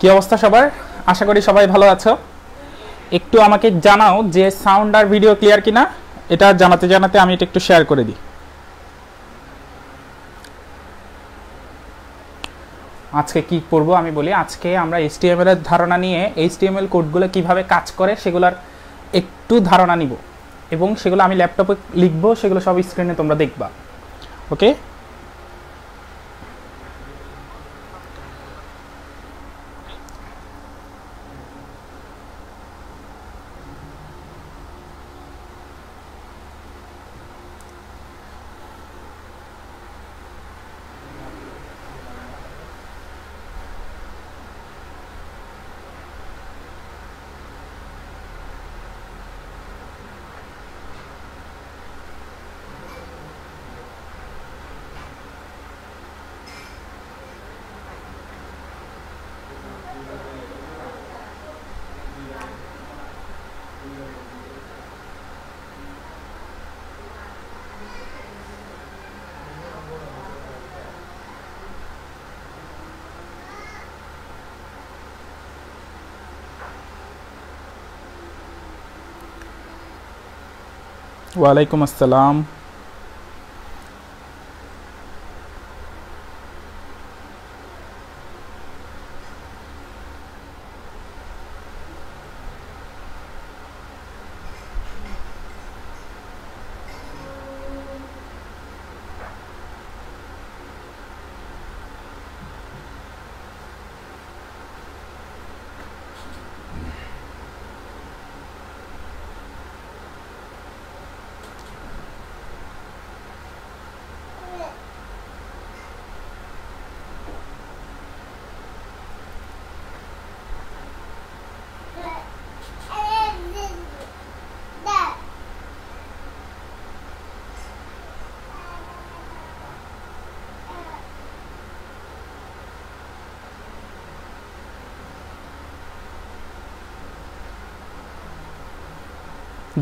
কি অবস্থা সবার? আশা করি সবাই ভালো আছো। একটু আমাকে জানাও যে সাউন্ড আর ভিডিও ক্লিয়ার কিনা। এটা জানাতে জানাতে আমি এটা একটু শেয়ার করে দিই। আজকে কি করব আমি বলি। আজকে আমরা HTML এর ধারণা নিয়ে HTML কোডগুলো কিভাবে কাজ করে সেগুলোর একটু ধারণা নিব এবং সেগুলো আমি ল্যাপটপে লিখবো, সেগুলো সব স্ক্রিনে তোমরা দেখবা। ওকে, ওয়ালাইকুম আসসালাম।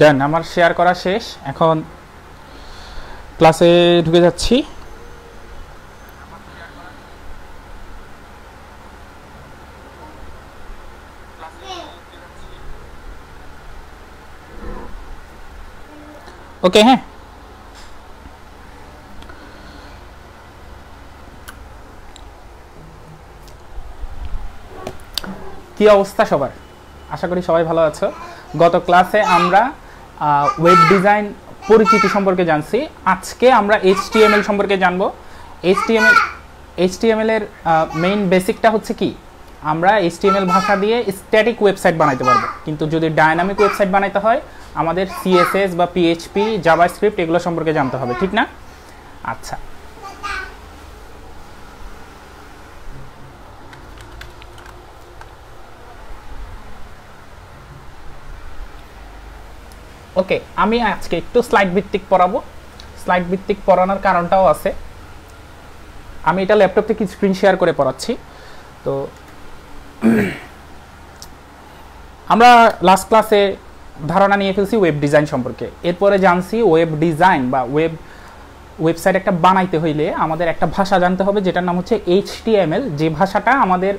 দেন আমার শেয়ার করা শেষ, এখন ক্লাসে ঢুকে যাচ্ছি। ওকে, হ্যাঁ, কি অবস্থা সবার? আশা করি সবাই ভালো আছো। গত ক্লাসে আমরা ওয়েব ডিজাইন পরিচিতি সম্পর্কে জানছি। আজকে আমরা HTML সম্পর্কে জানবো। HTML এর মেইন বেসিকটা হচ্ছে কি, আমরা HTML ভাষা দিয়ে স্ট্যাটিক ওয়েবসাইট বানাইতে পারবো, কিন্তু যদি ডায়নামিক ওয়েবসাইট বানাইতে হয় আমাদের CSS বা PHP, জাভাস্ক্রিপ্ট এগুলো সম্পর্কে জানতে হবে, ঠিক না? আচ্ছা, ওকে, আমি আজকে একটু স্লাইড ভিত্তিক পড়াবো। স্লাইড ভিত্তিক পড়ানোর কারণটাও আছে, আমি এটা ল্যাপটপ থেকে স্ক্রিন শেয়ার করে পড়াচ্ছি। তো আমরা লাস্ট ক্লাসে ধারণা নিয়ে ফেলছি ওয়েব ডিজাইন সম্পর্কে। এরপরে জানছি ওয়েব ডিজাইন বা ওয়েবসাইট একটা বানাইতে হইলে আমাদের একটা ভাষা জানতে হবে, যেটার নাম হচ্ছে HTML, যে ভাষাটা আমাদের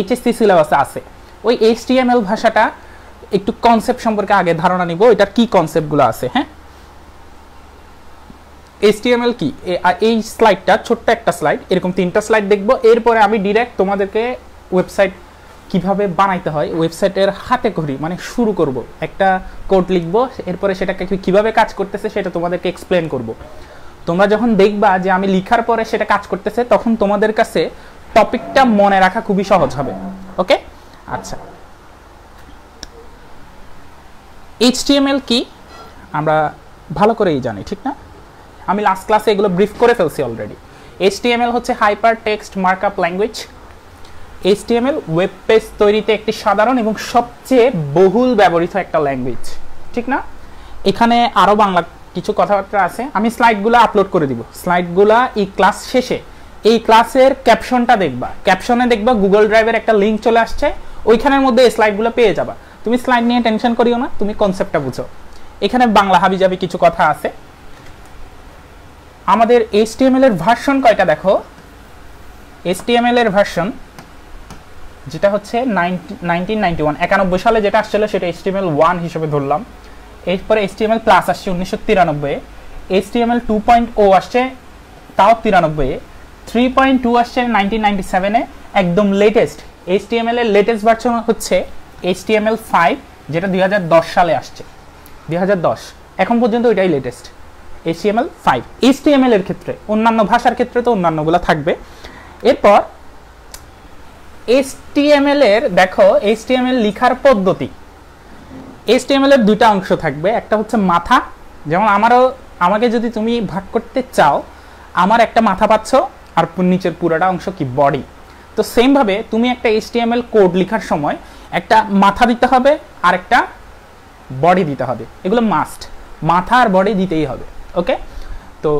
HSC সিলেবাসে আছে। ওই HTML ভাষাটা একটু কনসেপ্ট সম্পর্কে আগে ধারণা নিব, এটার কি কনসেপ্টগুলো আছে। হ্যাঁ, HTML কি, এই স্লাইডটা ছোট্ট একটা স্লাইড, এরকম 3টা স্লাইড দেখবো। এরপরে আমি ডিরেক্ট তোমাদেরকে ওয়েবসাইট কিভাবে বানাইতে হয় ওয়েবসাইটের হাতে করি মানে শুরু করব, একটা কোড লিখবো, এরপরে সেটাকে কিভাবে কাজ করতেছে সেটা তোমাদেরকে এক্সপ্লেন করব। তোমরা যখন দেখবা যে আমি লিখার পরে সেটা কাজ করতেছে, তখন তোমাদের কাছে টপিকটা মনে রাখা খুবই সহজ হবে। ওকে, আচ্ছা, HTML কি আমরা ভালো করেই জানি, ঠিক না? আমি লাস্ট ক্লাসে এগুলো ব্রিফ করে ফেলছি অলরেডি। HTML হচ্ছে hyper text markup language. HTML web page তৈরিতে একটি সাধারণ এবং সবচেয়ে বহুল ব্যবহৃত একটা ল্যাঙ্গুয়েজ, ঠিক না? এখানে আরও বাংলা কিছু কথাবার্তা আছে, আমি স্লাইডগুলো আপলোড করে দিব। স্লাইডগুলো এই ক্লাস শেষে এই ক্লাসের ক্যাপশনটা দেখবা, ক্যাপশনে দেখবা গুগল ড্রাইভের একটা লিঙ্ক চলে আসছে, ওইখানের মধ্যে এই স্লাইডগুলো পেয়ে যাবা। তুমি স্লাইড নিয়ে টেনশন করিও না, তুমি কনসেপ্টটা বুঝো। এখানে বাংলা হাবিজাবি কিছু কথা আছে। আমাদের HTML এর ভার্সন কয়টা দেখো। HTML এর ভার্সন যেটা হচ্ছে 1991 সালে যেটা আসছিল সেটা HTML1 হিসেবে ধরলাম। এরপরে HTML প্লাস আসছে 1993 এ, HTML 2.0 আসছে তাও 93 এ, 3.2 আসছে 1997 এ, একদম লেটেস্ট HTML এর লেটেস্ট ভার্সন হচ্ছে HTML5 যেটা 2010 সালে আসছে। 2010 এখন পর্যন্ত ওইটাই লেটেস্ট HTML5 HTML এর ক্ষেত্রে। অন্যান্য ভাষার ক্ষেত্রে তো অন্যান্যগুলো থাকবে। এরপর HTML এর দেখো HTML লেখার পদ্ধতি। HTML এর দুইটা অংশ থাকবে, একটা হচ্ছে মাথা, যেমন আমাকে যদি তুমি ভাগ করতে চাও, আমার একটা মাথা পাচ্ছ আর নিচের পুরোটা অংশ কি বডি। তো সেম ভাবে তুমি একটা HTML কোড লেখার সময় একটা মাথা দিতে হবে আর একটা বডি দিতে হবে, এগুলো মাস্ট, মাথা আর বডি দিতেই হবে। ওকে, তো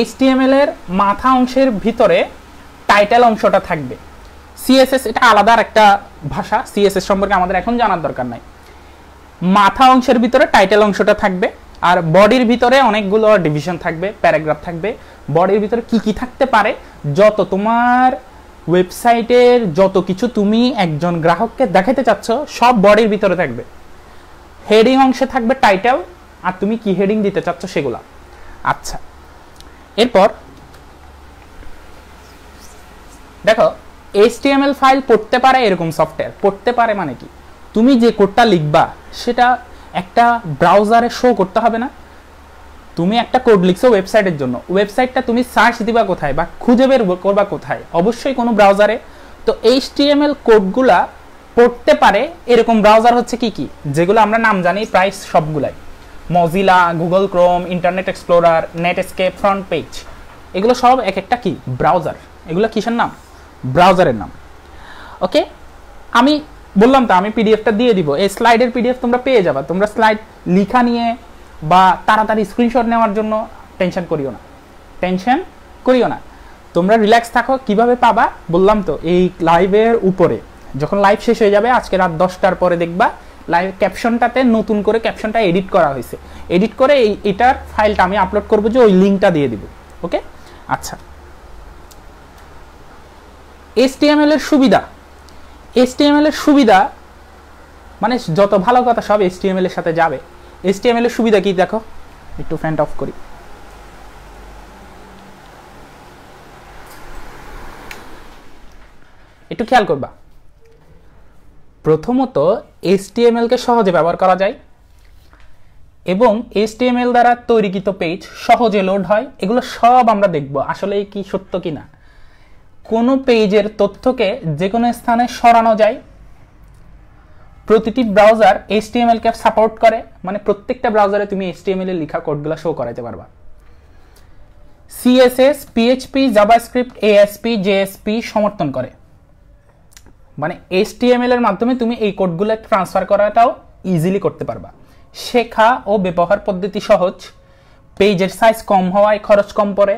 HTML এর মাথা অংশের ভিতরে টাইটেল অংশটা থাকবে। CSS এটা আলাদা একটা ভাষা, CSS সম্পর্কে আমাদের এখন জানার দরকার নাই। মাথা অংশের ভিতরে টাইটেল অংশটা থাকবে, আর বডির ভিতরে অনেকগুলো ডিভিশন থাকবে, প্যারাগ্রাফ থাকবে। বডির ভিতরে কি কি থাকতে পারে, যত তোমার ওয়েবসাইটের যত কিছু তুমি একজন গ্রাহককে দেখাতে চাচ্ছ সব বডির ভিতরে থাকবে। হেডিং অংশে থাকবে টাইটেল আর তুমি কি হেডিং দিতে চাচ্ছ সেগুলা। আচ্ছা, এরপর দেখো HTML ফাইল পড়তে পারে এরকম সফটওয়্যার। পড়তে পারে মানে কি, তুমি যে কোডটা লিখবা সেটা একটা ব্রাউজারে শো করতে হবে না। তুমি একটা কোড লিখছো ওয়েবসাইটের জন্য, ওয়েবসাইটটা তুমি সার্চ দিবা কোথায় বা খুঁজে বের করবা কোথায়, অবশ্যই কোনো ব্রাউজারে। তো HTML কোডগুলা পড়তে পারে এরকম ব্রাউজার হচ্ছে কি কি, যেগুলো আমরা নাম জানি প্রায় সবগুলাই, Mozilla, Google Chrome, internet explorer, Netscape, front page, এগুলো সব এক একটা কি ব্রাউজার। এগুলো কিসের নাম? ব্রাউজারের নাম। ওকে, আমি বললাম তো আমি পিডিএফটা দিয়ে দিব, এই স্লাইডের পিডিএফ তোমরা পেয়ে যাবা। তোমরা স্লাইড লেখা নিয়ে বা তাড়াতাড়ি স্ক্রিনশট নেওয়ার জন্য টেনশন করিও না, তোমরা রিল্যাক্স থাকো। কিভাবে পাবা বললাম তো, এই লাইভের উপরে যখন লাইভ শেষ হয়ে যাবে আজকে রাত 10টার পরে দেখবা লাইভ ক্যাপশনটাতে নতুন করে ক্যাপশনটা এডিট করা হয়েছে, এডিট করে এটার ফাইলটা আমি আপলোড করবো, যে ওই লিঙ্কটা দিয়ে দিব। ওকে, আচ্ছা, HTML এর সুবিধা মানে যত ভালো কথা সব HTML এর সাথে যাবে। HTML এর সুবিধা কি দেখো, একটু ফ্যান অফ করি। একটু খেয়াল করবা, প্রথমত HTML কে সহজে ব্যবহার করা যায় এবং HTML দ্বারা তৈরিকৃত পেজ সহজে লোড হয়। এগুলো সব আমরা দেখব আসলে কি সত্য কিনা। কোনো পেজের তথ্যকে যে কোনো স্থানে সরানো যায়। প্রতিটি ব্রাউজার HTML কে সাপোর্ট করে, মানে প্রত্যেকটা ব্রাউজারে তুমি HTML এর লেখা কোডগুলো শো করাতে পারবা। CSS, PHP, JavaScript, ASP, JSP সমর্থন করে, মানে HTML এর মাধ্যমে তুমি এই কোডগুলো ট্রান্সফার করাটাও ইজিলি করতে পারবা। শেখা ও ব্যবহার পদ্ধতি সহজ, পেজের সাইজ কম হওয়ায় খরচ কম পড়ে,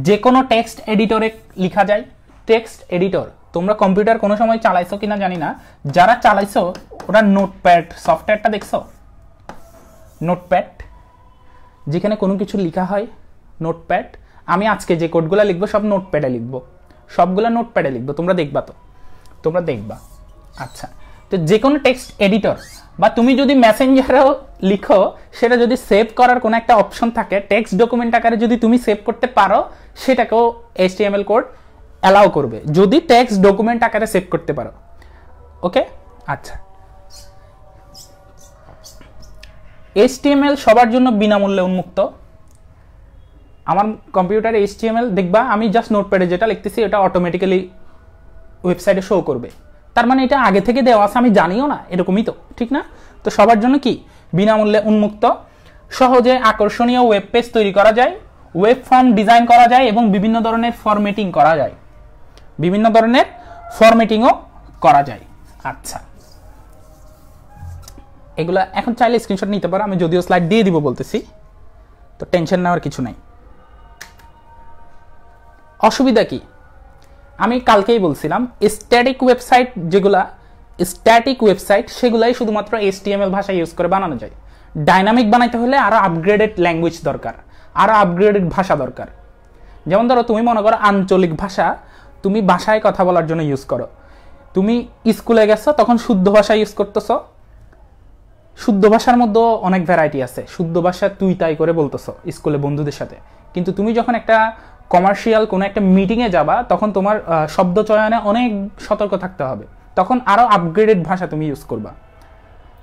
যে কোনো টেক্সট এডিটরে লেখা যায়। টেক্সট এডিটর তোমরা কম্পিউটার কোনো সময় চালাইছো কিনা জানি না, যারা চালাইছো ওরা নোটপ্যাড সফটওয়্যারটা দেখছো, নোটপ্যাড যেখানে কোনো কিছু লেখা হয়, নোটপ্যাড। আমি আজকে যে কোডগুলো লিখবো সব নোটপ্যাডে লিখবো, সবগুলো নোটপ্যাডে লিখবো, তোমরা দেখবা। আচ্ছা, তো যে কোনো টেক্সট এডিটর বা তুমি যদি মেসেঞ্জারেও লিখো, সেটা যদি সেভ করার কোনো একটা অপশন থাকে, টেক্সট ডকুমেন্ট আকারে যদি তুমি সেভ করতে পারো, সেটাকেও HTML কোড অ্যালাউ করবে, যদি টেক্সট ডকুমেন্ট আকারে সেভ করতে পারো। ওকে, আচ্ছা, HTML সবার জন্য বিনামূল্যে উন্মুক্ত। আমার কম্পিউটারে HTML দেখবা, আমি জাস্ট নোটপ্যাডে যেটা লিখতেছি এটা অটোমেটিক্যালি ওয়েবসাইটে শো করবে, তার মানে এটা আগে থেকে দেওয়া আছে, আমি জানিও না, এরকমই তো, ঠিক না? তো সবার জন্য কি বিনামূল্যে উন্মুক্ত। সহজে আকর্ষণীয় ওয়েব পেজ তৈরি করা যায়, ওয়েব ফর্ম ডিজাইন করা যায় এবং বিভিন্ন ধরনের ফরম্যাটিংও করা যায়। আচ্ছা, এগুলা এখন চাইলে স্ক্রিনশট নিতে পারো, আমি যদিও স্লাইড দিয়ে দিব বলতেছি, তো টেনশন নেওয়ার কিছু নাই। অসুবিধা কি, আমি কালকেই বলছিলাম, স্ট্যাটিক ওয়েবসাইট সেগুলাই শুধুমাত্র HTML ভাষা ইউজ করে বানানো যায়। ডাইনামিক বানাইতে হলে আরো আপগ্রেডেড ল্যাঙ্গুয়েজ দরকার, আরো আপগ্রেডেড ভাষা দরকার। যেমন ধরো তুমি মনে করো আঞ্চলিক ভাষা তুমি বাসায় কথা বলার জন্য ইউজ করো, তুমি স্কুলে গেছো তখন শুদ্ধ ভাষা ইউজ করতেছো। শুদ্ধ ভাষার মধ্যে অনেক ভ্যারাইটি আছে, শুদ্ধ ভাষা তুই তাই করে বলতেছো স্কুলে বন্ধুদের সাথে, কিন্তু তুমি যখন একটা কমার্শিয়াল কোনো একটা মিটিংয়ে যাবা তখন তোমার শব্দ চয়নে অনেক সতর্ক থাকতে হবে, তখন আরও আপগ্রেডেড ভাষা তুমি ইউজ করবা,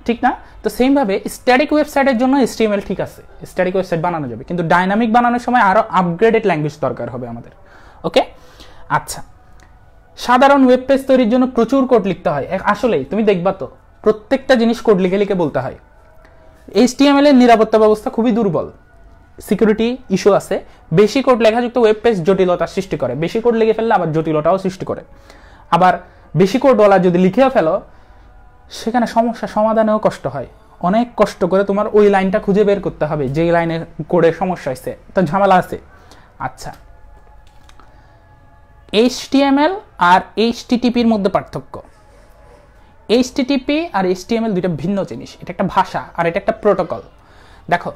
ঠিক না? তো সেমভাবে স্ট্যাটিক ওয়েবসাইটের জন্য HTML ঠিক আছে, স্ট্যাটিক ওয়েবসাইট বানানো যাবে, কিন্তু ডাইনামিক বানানোর সময় আরও আপগ্রেডেড ল্যাঙ্গুয়েজ দরকার হবে আমাদের। ওকে, আচ্ছা, সাধারণ ওয়েব পেজ তৈরির জন্য প্রচুর কোড লিখতে হয়। আসলেই তুমি দেখবা তো প্রত্যেকটা জিনিস কোড লিখে লিখে বলতে হয়। HTML এর নিরাপত্তা ব্যবস্থা খুবই দুর্বল, সিকিউরিটি ইস্যু আছে। বেশি কোড লেখাযুক্ত ওয়েব পেজ জটিলতার সৃষ্টি করে, বেশি কোড লিখে ফেললে আবার জটিলতাও সৃষ্টি করে। আবার বেশি কোডওয়ালা যদি লিখেও ফেলো সেখানে সমস্যা সমাধানেও কষ্ট হয়, অনেক কষ্ট করে তোমার ওই লাইনটা খুঁজে বের করতে হবে যেই লাইনের কোডের সমস্যা হয়েছে, তো ঝামেলা আছে। আচ্ছা, HTML আর HTTPর মধ্যে পার্থক্য। HTTP আর HTML দুইটা ভিন্ন জিনিস, এটা একটা ভাষা আর এটা একটা প্রোটোকল। দেখো,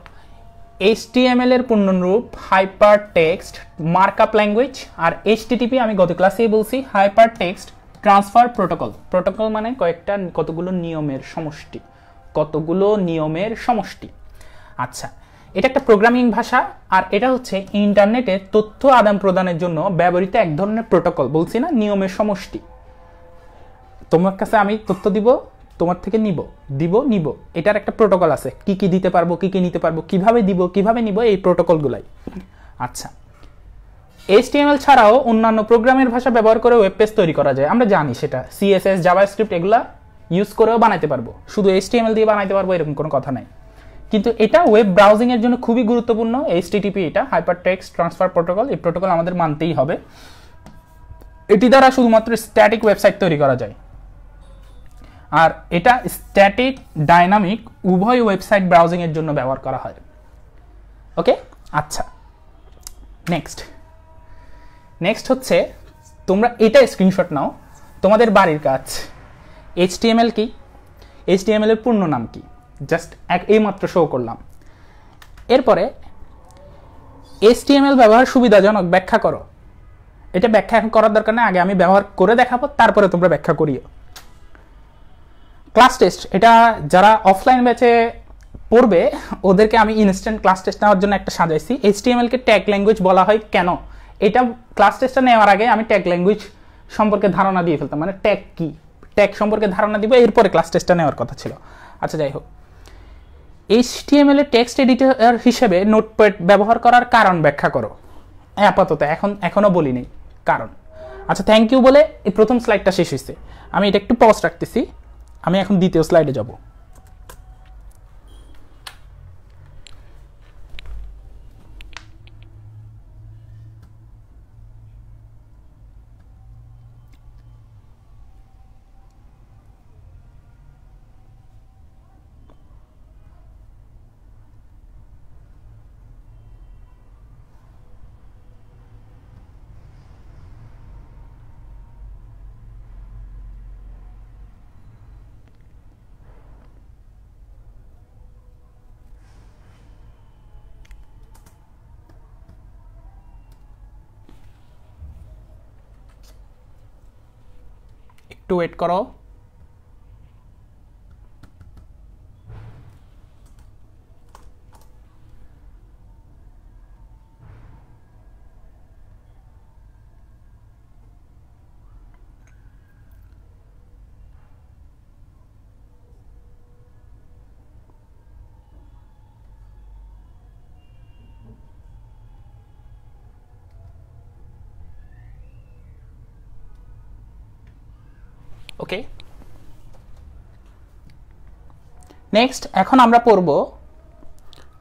HTML এর পূর্ণরূপ হাইপার টেক্সট মার্কআপ ল্যাঙ্গুয়েজ, আর HTTP আমি গত ক্লাসেই বলছি hyper text transfer protocol. Protocol মানে কতগুলো নিয়মের সমষ্টি। আচ্ছা, এটা একটা প্রোগ্রামিং ভাষা, আর এটা হচ্ছে ইন্টারনেটে তথ্য আদান প্রদানের জন্য ব্যবহৃত এক ধরনের প্রোটোকল। বলছি না, নিয়মের সমষ্টি। তোমার কাছে আমি তথ্য দিব, তোমার থেকে নিব, এটার একটা প্রোটোকল আছে, কি কি দিতে পারবো, কি কি নিতে পারবো, কিভাবে দিব, কিভাবে নিব, এই প্রোটোকলগুলাই। আচ্ছা, HTML ছাড়াও অন্যান্য প্রোগ্রামের ভাষা ব্যবহার করে ওয়েব পেজ তৈরি করা যায়, আমরা জানি সেটা। CSS, জাভাস্ক্রিপ্ট এগুলা ইউজ করেও বানাইতে পারবো, শুধু HTML দিয়ে বানাইতে পারবো এরকম কোনো কথা নাই। কিন্তু এটা ওয়েব ব্রাউজিং এর জন্য খুবই গুরুত্বপূর্ণ। HTTP, এটা হাইপার টেক্সট ট্রান্সফার প্রোটোকল, এই প্রোটোকল আমাদের মানতেই হবে। এটি দ্বারা শুধুমাত্র স্ট্যাটিক ওয়েবসাইট তৈরি করা যায়, আর এটা স্ট্যাটিক ডাইনামিক উভয় ওয়েবসাইট ব্রাউজিং এর জন্য ব্যবহার করা হয়। ওকে, আচ্ছা, নেক্সট হচ্ছে তোমরা এটা স্ক্রিনশট নাও, তোমাদের বাড়ির কাজ। HTML কি, HTML এর পূর্ণ নাম কি, জাস্ট এইমাত্র শো করলাম। এরপরে HTML ব্যবহার সুবিধাজনক ব্যাখ্যা করো। এটা ব্যাখ্যা এখন করার দরকার নেই, আগে আমি ব্যবহার করে দেখাবো, তারপরে তোমরা ব্যাখ্যা করিও। ক্লাস টেস্ট, এটা যারা অফলাইন ব্যাচে পড়বে ওদেরকে আমি ইনস্ট্যান্ট ক্লাস টেস্ট নেওয়ার জন্য একটা সাজাইছি। HTML কে ট্যাগ ল্যাঙ্গুয়েজ বলা হয় কেন, এটা ক্লাস টেস্টটা নেওয়ার আগে আমি ট্যাগ ল্যাঙ্গুয়েজ সম্পর্কে ধারণা দিয়ে ফেলতাম, মানে ট্যাগ কি, ট্যাগ সম্পর্কে ধারণা দিব, এরপরে ক্লাস টেস্টটা নেওয়ার কথা ছিল। আচ্ছা, যাই হোক, HTML এর টেক্সট এডিটর হিসেবে নোটপ্যাড ব্যবহার করার কারণ ব্যাখ্যা করো। আপাতত এখনো বলিনি কারণ। আচ্ছা, থ্যাংক ইউ বলে এই প্রথম স্লাইডটা শেষ হয়েছে, আমি এটা একটু পজ রাখতেছি, আমি এখন দ্বিতীয় স্লাইডে যাব। একটু ওয়েট করো। ওকে, নেক্সট এখন আমরা পড়ব,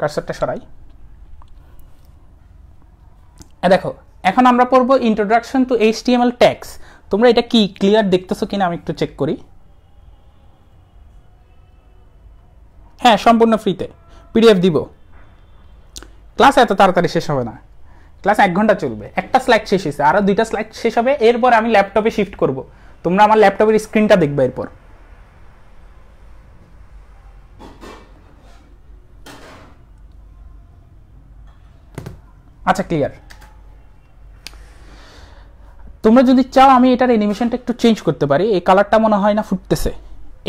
কার্সরটা সরাই, দেখো এখন আমরা পড়ব ইন্ট্রোডাকশন টু HTML ট্যাগস। তোমরা এটা কি ক্লিয়ার দেখতেছো কিনা আমি একটু চেক করি। হ্যাঁ, সম্পূর্ণ ফ্রিতে PDF দিব। ক্লাস এত তাড়াতাড়ি শেষ হবে না, ক্লাস 1 ঘন্টা চলবে। একটা স্লাইড শেষ হয়েছে, আরো 2টা স্লাইড শেষ হবে, এরপর আমি ল্যাপটপে শিফট করব, তোমরা আমার ল্যাপটপের স্ক্রিনটা দেখবে এরপর। আচ্ছা, ক্লিয়ার। তো তোমরা যদি চাও আমি এটার অ্যানিমেশনটা একটু চেঞ্জ করতে পারি। এই কালারটা মনে হয় না ফুটতেছে,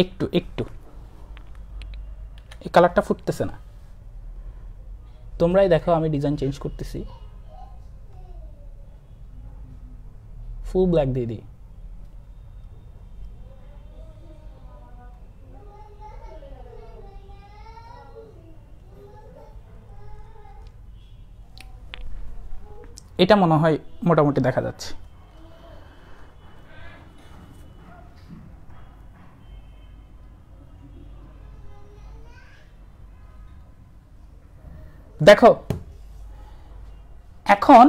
একটু এই কালারটা ফুটতেছে না। তোমরাই দেখো আমি ডিজাইন চেঞ্জ করতেছি, ফুল ব্ল্যাক দিয়ে দিই। এটা মনে হয় মোটামুটি দেখা যাচ্ছে। দেখো এখন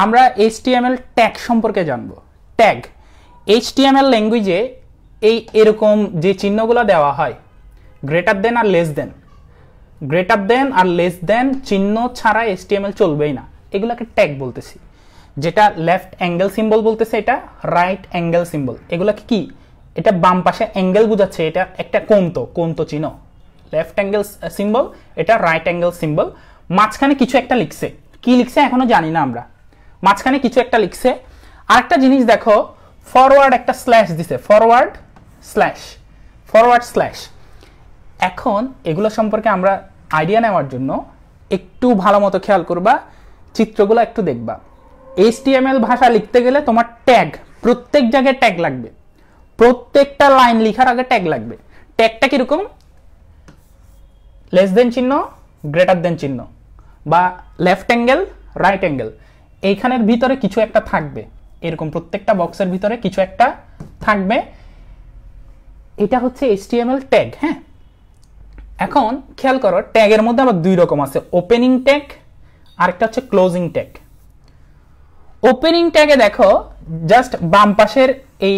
আমরা HTML ট্যাগ সম্পর্কে জানব। ট্যাগ HTML ল্যাঙ্গুয়েজে এরকম যে চিহ্নগুলো দেওয়া হয়, গ্রেটার দেন আর লেস দেন, গ্রেটার দেন আর লেস দেন চিহ্ন ছাড়া HTML চলবেই না, এগুলোকে ট্যাগ বলতেছি। যেটা লেফট অ্যাঙ্গেল সিম্বল বলতেছে, এটা রাইট অ্যাঙ্গেল সিম্বল, এগুলোকে কি, এটা বাম পাশে অ্যাঙ্গেল বোঝাচ্ছে, এটা একটা কোণতো চিহ্ন। লেফট অ্যাঙ্গেল সিম্বল, এটা রাইট অ্যাঙ্গেল সিম্বল। মাঝখানে কিছু একটা লিখছে, কি লিখছে এখনো জানি না আমরা, মাঝখানে কিছু একটা লিখছে। আরেকটা জিনিস দেখো, ফরওয়ার্ড একটা স্ল্যাশ দিছে, ফরওয়ার্ড স্ল্যাশ। এখন এগুলো সম্পর্কে আমরা আইডিয়া নেওয়ার জন্য একটু ভালো মতো খেয়াল করবা, চিত্রগুলো একটু দেখবা। HTML ভাষা লিখতে গেলে তোমার ট্যাগ, প্রত্যেক জায়গায় ট্যাগ লাগবে, প্রত্যেকটা লাইন লেখার আগে ট্যাগ লাগবে। ট্যাগটা কিরকম, লেস দেন চিহ্ন, গ্রেটার দেন চিহ্ন, বা লেফট অ্যাঙ্গেল রাইট অ্যাঙ্গেল, এইখানের ভিতরে কিছু একটা থাকবে, এরকম প্রত্যেকটা বক্সের ভিতরে কিছু একটা থাকবে। এটা হচ্ছে HTML ট্যাগ। হ্যাঁ, এখন খেয়াল করো, ট্যাগের মধ্যে আবার দুই রকম আছে, ওপেনিং ট্যাগ আর একটা হচ্ছে ক্লোজিং ট্যাগ। ওপেনিং ট্যাগে দেখো জাস্ট বাম পাশের এই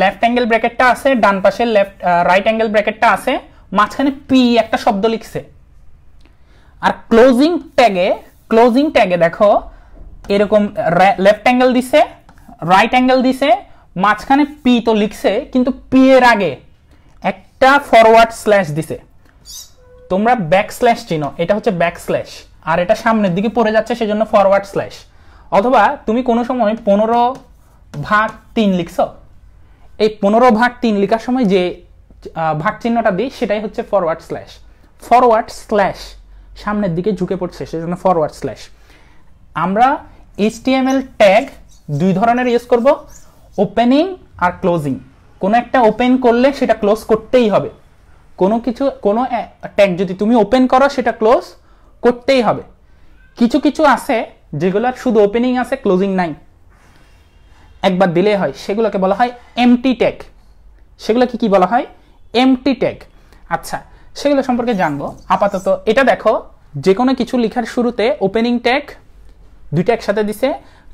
লেফট অ্যাঙ্গেল ব্র্যাকেটটা আছে, ডান পাশের রাইট অ্যাঙ্গেল ব্র্যাকেটটা আছে, মাঝখানে পি একটা শব্দ লিখছে। আর ক্লোজিং ট্যাগে দেখো এরকম লেফট অ্যাঙ্গেল দিছে, রাইট অ্যাঙ্গেল দিছে, মাঝখানে পি তো লিখছে, কিন্তু পি এর আগে একটা ফরওয়ার্ড স্ল্যাশ দিছে। তোমরা ব্যাক স্ল্যাশ চিনো, এটা হচ্ছে ব্যাক স্ল্যাশ, আর এটা সামনের দিকে পড়ে যাচ্ছে সেজন্য ফরওয়ার্ড স্ল্যাশ। অথবা তুমি কোনো সময় 15/3 লিখছো, এই 15/3 লেখার সময় যে ভাগ চিহ্নটা দিই সেটাই হচ্ছে ফরওয়ার্ড স্ল্যাশ, সামনের দিকে ঝুঁকে পড়ছে সেজন্য ফরওয়ার্ড স্ল্যাশ। আমরা HTML ট্যাগ দুই ধরনের ইউজ করব, ওপেনিং আর ক্লোজিং। কোনো একটা ওপেন করলে সেটা ক্লোজ করতেই হবে, কোনো ট্যাগ যদি তুমি ওপেন করো সেটা ক্লোজ করতেই হবে। কিছু আছে যেগুলোর শুধু ওপেনিং আছে, ক্লোজিং নাই, একবার দিলে হয়, সেগুলোকে বলা হয় এমটি ট্যাগ। সেগুলোকে কি বলা হয়, এমটি ট্যাগ। আচ্ছা, সেগুলো সম্পর্কে জানবো। আপাতত এটা দেখো, যে কোনো কিছু লেখার শুরুতে ওপেনিং ট্যাগ দুইটা একসাথে দিছে,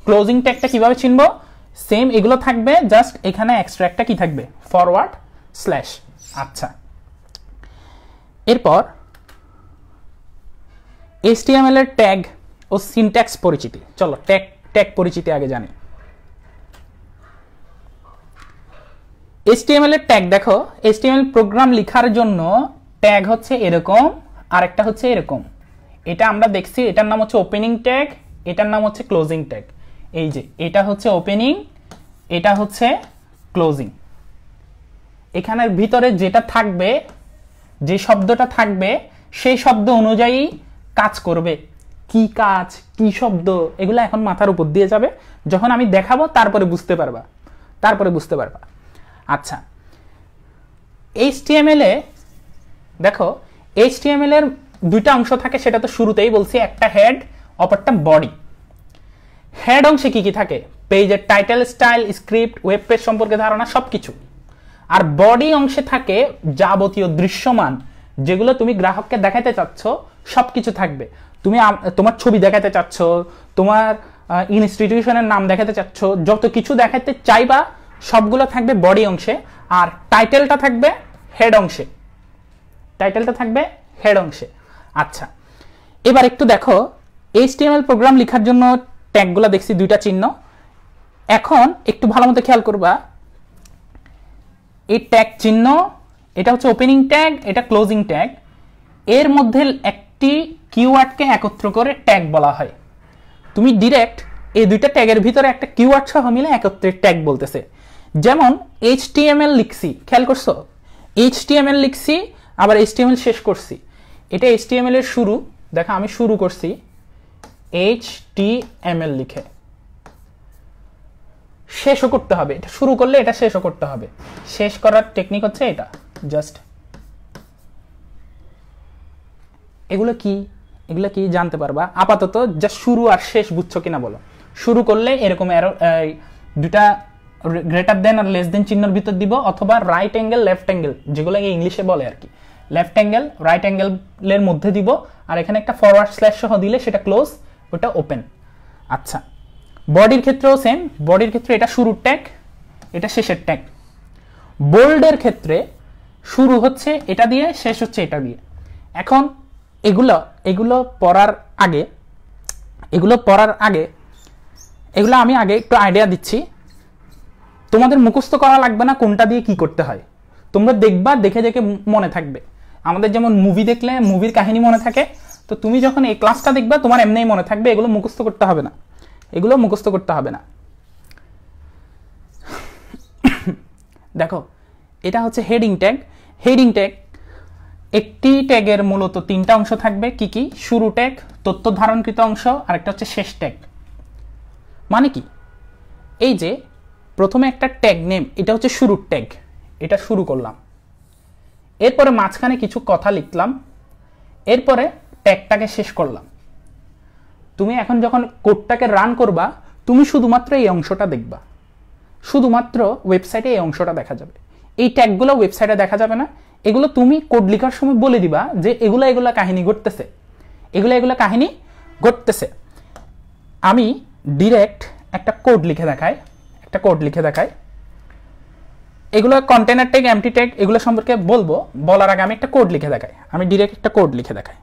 ক্লোজিং ট্যাগটা কিভাবে চিনবো, সেম এগুলো থাকবে, জাস্ট এখানে এক্সট্রা একটা কি থাকবে, ফরওয়ার্ড স্ল্যাশ। আচ্ছা, এরপর HTML এর ট্যাগ ও সিনট্যাক্স পরিচিতি। চলো ট্যাগ পরিচিতি আগে জানি। HTML এর ট্যাগ দেখো, HTML প্রোগ্রাম লেখার জন্য ট্যাগ হচ্ছে এরকম, আর একটা হচ্ছে এরকম। এটা আমরা দেখছি, এটার নাম হচ্ছে ওপেনিং ট্যাগ, এটার নাম হচ্ছে ক্লোজিং ট্যাগ। এই যে এটা হচ্ছে ওপেনিং, এটা হচ্ছে ক্লোজিং। এখানের ভিতরে যেটা থাকবে, যে শব্দটা থাকবে, সেই শব্দ অনুযায়ী কাজ করবে। কি কাজ, কি শব্দ, এগুলো এখন মাথার উপর দিয়ে যাবে, যখন আমি দেখাবো তারপরে বুঝতে পারবা। আচ্ছা, HTML এ দেখো, HTML এর দুইটা অংশ থাকে, সেটা তো শুরুতেই বলছি, একটা হেড, অপরটা বডি। হেড অংশে কি কি থাকে, পেজের title, style, script, web page সম্পর্কে ধারণা, সবকিছু। আর বডি অংশে থাকে যাবতীয় দৃশ্যমান, যেগুলো তুমি গ্রাহককে দেখাতে চাচ্ছ, সবকিছু থাকবে। তুমি তোমার ছবি দেখাতে চাচ্ছ, তোমার ইনস্টিটিউশনের নাম দেখাতে চাচ্ছ, যত কিছু দেখাতে চাইবা সবগুলো থাকবে বডি অংশে। আর টাইটেলটা থাকবে হেড অংশে। আচ্ছা, এবার একটু দেখো, HTML প্রোগ্রাম লেখার জন্য ট্যাগগুলো দেখছি দুইটা চিহ্ন। এখন একটু ভালো মতো খেয়াল করবা, এই ট্যাগ চিহ্ন, এটা হচ্ছে ওপেনিং ট্যাগ, এটা ক্লোজিং ট্যাগ। এর মধ্যে একটি কিওয়ার্ডকে একত্র করে ট্যাগ বলা হয়। তুমি ডিরেক্ট এই দুইটা ট্যাগের ভিতরে একটা কিওয়ার্ড সহ মিলে একত্রে ট্যাগ বলতেছে। যেমন HTML লিখছি, খেয়াল করছো? HTML লিখছি আবার HTML শেষ করছি। এটা HTML এর শুরু, দেখো আমি শুরু করছি HTML লিখে, শেষও করতে হবে। এটা শুরু করলে এটা শেষও করতে হবে। শেষ করার টেকনিক হচ্ছে এটা। জাস্ট এগুলো কি জানতে পারবা আপাতত। জাস্ট শুরু আর শেষ বুঝছো কিনা বলো। শুরু করলে এরকম দুটা গ্রেটার দেন আর লেস দেন চিহ্নের ভিতর দিব, অথবা রাইট অ্যাঙ্গেল লেফট অ্যাঙ্গেল যেগুলো ইংলিশে বলে আর কি, লেফট অ্যাঙ্গেল রাইট অ্যাঙ্গেলের মধ্যে দিব, আর এখানে একটা ফরওয়ার্ড স্ল্যাশ সহ দিলে সেটা ক্লোজ, ওটা ওপেন। আচ্ছা, বডির ক্ষেত্রেও সেম। বডির ক্ষেত্রে এটা শুরুর ট্যাগ, এটা শেষের ট্যাগ। বোল্ডের ক্ষেত্রে শুরু হচ্ছে এটা দিয়ে, শেষ হচ্ছে এটা দিয়ে। এখন এগুলো পড়ার আগে এগুলো আমি আগে একটু আইডিয়া দিচ্ছি। তোমাদের মুখস্থ করা লাগবে না কোনটা দিয়ে কি করতে হয়, তোমরা দেখবা, দেখে দেখে মনে থাকবে। আমাদের যেমন মুভি দেখলে মুভির কাহিনী মনে থাকে, তো তুমি যখন এই ক্লাসটা দেখবা তোমার এমনিই মনে থাকবে। এগুলো মুখস্থ করতে হবে না, দেখো এটা হচ্ছে হেডিং ট্যাগ। হেডিং ট্যাগ একটি ট্যাগের মূলত তিনটা অংশ থাকবে। কি কি? শুরু ট্যাগ, তথ্য ধারণকৃত অংশ, আর একটা হচ্ছে শেষ ট্যাগ। মানে কি? এই যে প্রথমে একটা ট্যাগ নেম, এটা হচ্ছে শুরুর ট্যাগ, এটা শুরু করলাম, এরপরে মাঝখানে কিছু কথা লিখলাম, এরপরে ট্যাগটাকে শেষ করলাম। তুমি এখন যখন কোডটাকে রান করবা, তুমি শুধুমাত্র এই অংশটা দেখবা, শুধুমাত্র ওয়েবসাইটে এই অংশটা দেখা যাবে। এই ট্যাগগুলো ওয়েবসাইটে দেখা যাবে না। এগুলো তুমি কোড লেখার সময় বলে দিবা যে এগুলা কাহিনী ঘটতেছে। আমি ডিরেক্ট একটা কোড লিখে দেখাই। এগুলো কন্টেনার ট্যাগ, এমটি ট্যাগ এগুলো সম্পর্কে বলার আগে আমি একটা কোড লিখে দেখাই। আমি ডিরেক্ট একটা কোড লিখে দেখাই।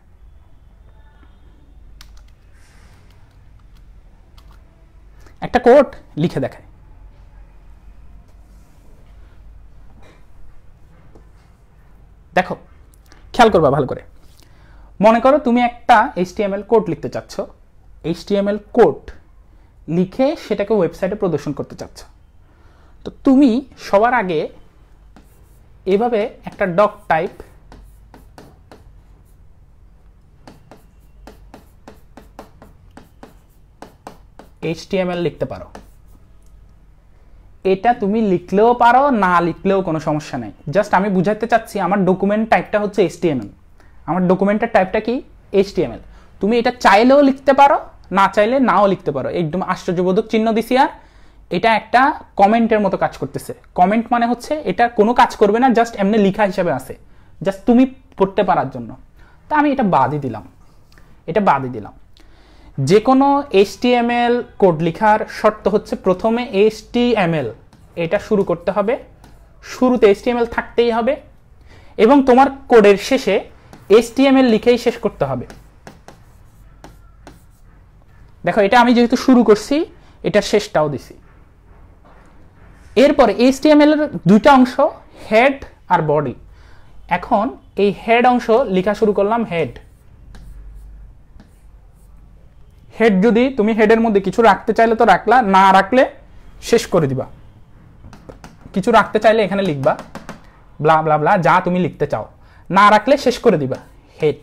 দেখো, খেয়াল করবা ভালো করে। মনে করো তুমি একটা HTML কোড লিখতে চাচ্ছ, HTML কোড লিখে সেটাকে ওয়েবসাইটে প্রদর্শন করতে চাচ্ছ। তো তুমি সবার আগে এভাবে একটা ডক টাইপ HTML লিখতে পারো। এটা তুমি লিখলেও পারো, না লিখলেও কোনো সমস্যা নাই। জাস্ট আমি বুঝাতে চাচ্ছি আমার ডকুমেন্ট টাইপটা হচ্ছে HTML, আমার ডকুমেন্টের টাইপটা কি HTML। তুমি এটা চাইলেও লিখতে পারো, না চাইলে নাও লিখতে পারো। একদম আশ্চর্যবোধক চিহ্ন দিছি। আর এটা একটা কমেন্টের মতো কাজ করতেছে। কমেন্ট মানে হচ্ছে এটা কোনো কাজ করবে না, জাস্ট এমনি লেখা হিসেবে আছে, জাস্ট তুমি পড়তে পারার জন্য। তা আমি এটা বাদই দিলাম। যে কোনো HTML কোড লেখার শর্ত হচ্ছে প্রথমে HTML এটা শুরু করতে হবে, শুরুতে HTML থাকতেই হবে, এবং তোমার কোডের শেষে HTML লিখেই শেষ করতে হবে। দেখো, এটা আমি যেহেতু শুরু করছি, এটার শেষটাও দিছি। এরপরে HTML এর দুইটা অংশ, হেড আর বডি। এখন এই হেড অংশ লেখা শুরু করলাম। হেড যদি তুমি হেডের মধ্যে কিছু রাখতে চাইলে তো রাখলা, না রাখলে শেষ করে দিবা। কিছু রাখতে চাইলে এখানে লিখবা ব্লা ব্লা ব্লা, যা তুমি লিখতে চাও, না রাখলে শেষ করে দিবা। হেড,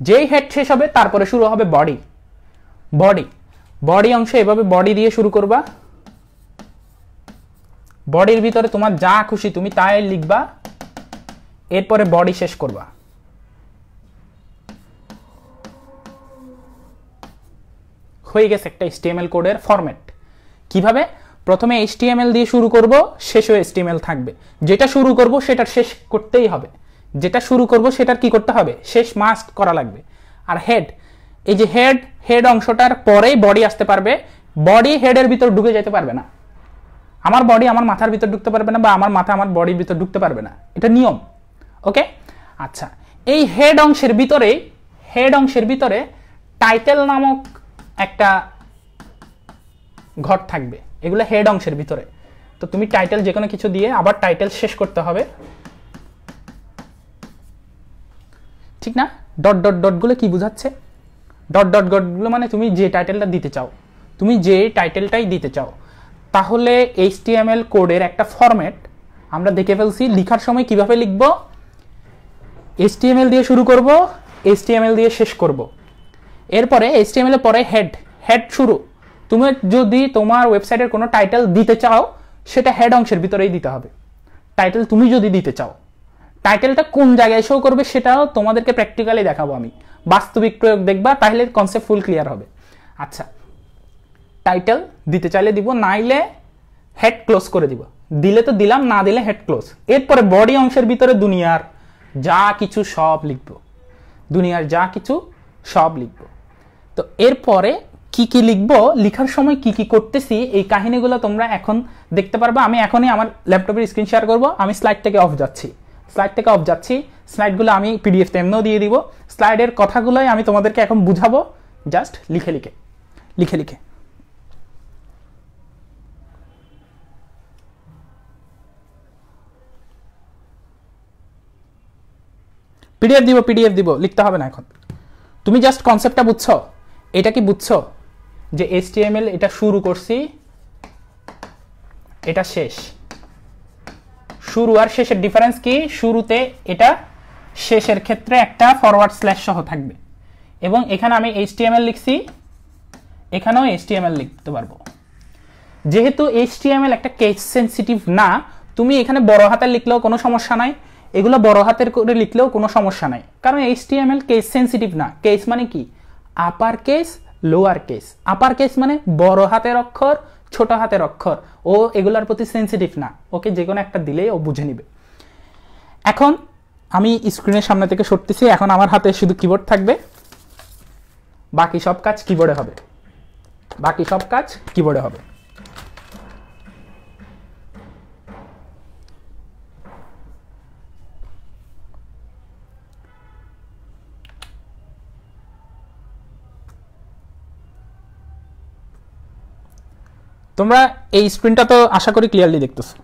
যেই হেড শেষ হবে তারপরে শুরু হবে বডি অংশ। এভাবে বডি দিয়ে শুরু করবা। বডির ভিতরে তোমার যা খুশি তুমি তাই লিখবা, এরপরে বডি শেষ করবা। হয়ে গেছে একটা HTML কোডের ফরম্যাট। কিভাবে? প্রথমে HTML দিয়ে শুরু করব, শেষে HTML থাকবে। যেটা শুরু করব সেটার শেষ করতেই হবে, যেটা শুরু করব সেটার কি করতে হবে, শেষ মাস্ট করা লাগবে। আর হেড, এই যে হেড অংশটার পরেই বডি আসতে পারবে। বডি হেডের ভিতর ঢুকে যেতে পারবে না। আমার বডি আমার মাথার ভিতর ঢুকতে পারবে না, বা আমার মাথা আমার বডির ভিতর ঢুকতে পারবে না, এটা নিয়ম। ওকে, আচ্ছা। এই হেড অংশের ভিতরে টাইটেল নামক একটা ঘর থাকবে। এগুলো হেড অংশের ভিতরে। তো তুমি টাইটেল যে কোনো কিছু দিয়ে আবার টাইটেল শেষ করতে হবে, ঠিক না? ডট ডট ডট গুলো কি বোঝাচ্ছে? ডট ডট ডটগুলো মানে তুমি যে টাইটেলটা দিতে চাও, তুমি যে টাইটেলটাই দিতে চাও। তাহলে HTML কোডের একটা ফরম্যাট আমরা দেখে ফেলছি। লেখার সময় কিভাবে লিখব, HTML দিয়ে শুরু করব, HTML দিয়ে শেষ করব। এরপরে HTML এর পরে হেড শুরু। তুমি যদি তোমার ওয়েবসাইটের কোনো টাইটেল দিতে চাও সেটা হেড অংশের ভিতরেই দিতে হবে। টাইটেল তুমি যদি দিতে চাও, টাইটেলটা কোন জায়গায় শো করবে সেটাও তোমাদেরকে প্র্যাকটিক্যালি দেখাবো আমি, বাস্তবিক প্রয়োগ দেখবা, তাহলে কনসেপ্ট ফুল ক্লিয়ার হবে। আচ্ছা, টাইটেল দিতে চাইলে দিব, নাইলে হেড ক্লোজ করে দিব। দিলে তো দিলাম, না দিলে হেড ক্লোজ। এরপরে বডি অংশের ভিতরে দুনিয়ার যা কিছু সব লিখবো, দুনিয়ার যা কিছু সব লিখবো। তো এরপরে কি কি লিখবো, লেখার সময় কি কি করতেছি, এই কাহিনীগুলো তোমরা এখন দেখতে পারবা। আমি এখনই আমার ল্যাপটপের স্ক্রিন শেয়ার করবো। আমি স্লাইড থেকে অফ যাচ্ছি, স্লাইডগুলো আমি PDF তে এমনিও দিয়ে দিব। স্লাইডের কথাগুলোই আমি তোমাদেরকে এখন বুঝাবো, জাস্ট লিখে লিখে। পিডিএফ দিব, লিখতে হবে না এখন। তুমি জাস্ট কনসেপ্টটা বুঝছো। এটা কি বুঝছো যে HTML এটা শুরু করছি, এটা শেষ। শুরু আর শেষের ডিফারেন্স কি, শুরুতে এটা, শেষের ক্ষেত্রে একটা ফরওয়ার্ড স্ল্যাশ সহ থাকবে। এবং এখানে আমি HTML লিখছি, এখানেও HTML লিখতে পারবো। যেহেতু HTML একটা কেস সেন্সিটিভ না, তুমি এখানে বড় হাতের লিখলেও কোনো সমস্যা নাই, এগুলো বড় হাতের করে লিখলেও কোনো সমস্যা নাই, কারণ HTML কেস সেন্সিটিভ না। কেস মানে কি, upper case, lower case. Upper case মানে বড় হাতের অক্ষর, ছোট হাতের অক্ষর, ও এগুলোর প্রতি সেন্সিটিভ না, ওকে যে কোনো একটা দিলেই ও বুঝে নিবে। এখন আমি স্ক্রিনের সামনে থেকে সরতেছি, এখন আমার হাতে শুধু কিবোর্ড থাকবে, বাকি সব কাজ কিবোর্ডে হবে। তোমরা এই স্ক্রিনটা তো আশা করি ক্লিয়ারলি দেখতেছো।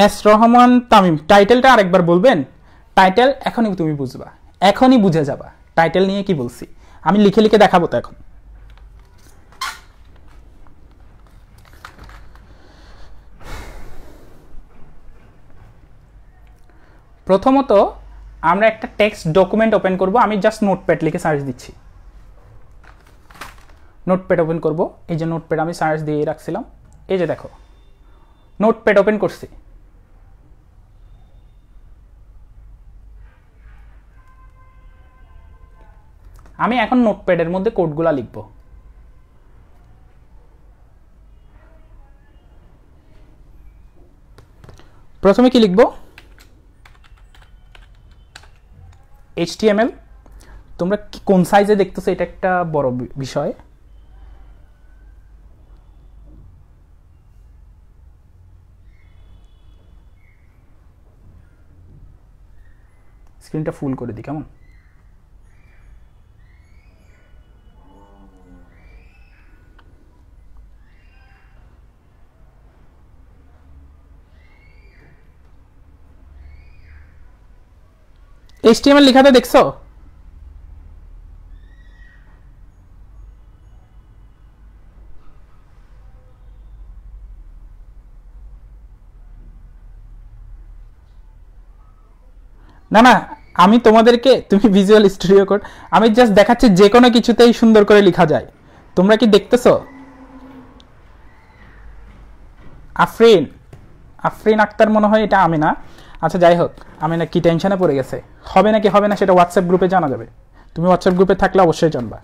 এস রহমান তামিম, টাইটেলটা আরেকবার বলবেন? টাইটেল এখনই তুমি বুঝবা, এখনই বুঝে যাবা টাইটেল নিয়ে কি বলছি। আমি লিখে দেখাবো তো এখন। প্রথমত আমরা একটা টেক্সট ডকুমেন্ট ওপেন করব। আমি জাস্ট নোটপ্যাড লিখে সার্চ দিচ্ছি, নোটপ্যাড ওপেন করব। এই যে নোটপ্যাড আমি সার্চ দিয়ে রাখছিলাম, এই যে দেখো নোটপ্যাড ওপেন করছি। আমি এখন নোটপ্যাডের মধ্যে কোডগুলা লিখব। প্রথমে কি লিখব, HTML। তোমরা কোন সাইজে দেখতেছো এটা একটা বড় বিষয়। স্ক্রিনটা ফুল করে দিই কেমন। HTML লেখাতে দেখছো? না, আমি তোমাদেরকে, তুমি ভিজুয়াল স্টুডিও কোড, আমি জাস্ট দেখাচ্ছি যে কোনো কিছুতেই সুন্দর করে লেখা যায়। তোমরা কি দেখতেছো? আফরিন আক্তার মনে হয়, এটা আমি না। আচ্ছা যাই হোক, আমি না কি টেনশনে পড়ে গেছে, হবে নাকি হবে না সেটা হোয়াটসঅ্যাপ গ্রুপে জানা যাবে। তুমি হোয়াটসঅ্যাপ গ্রুপে থাকলে অবশ্যই জানবা।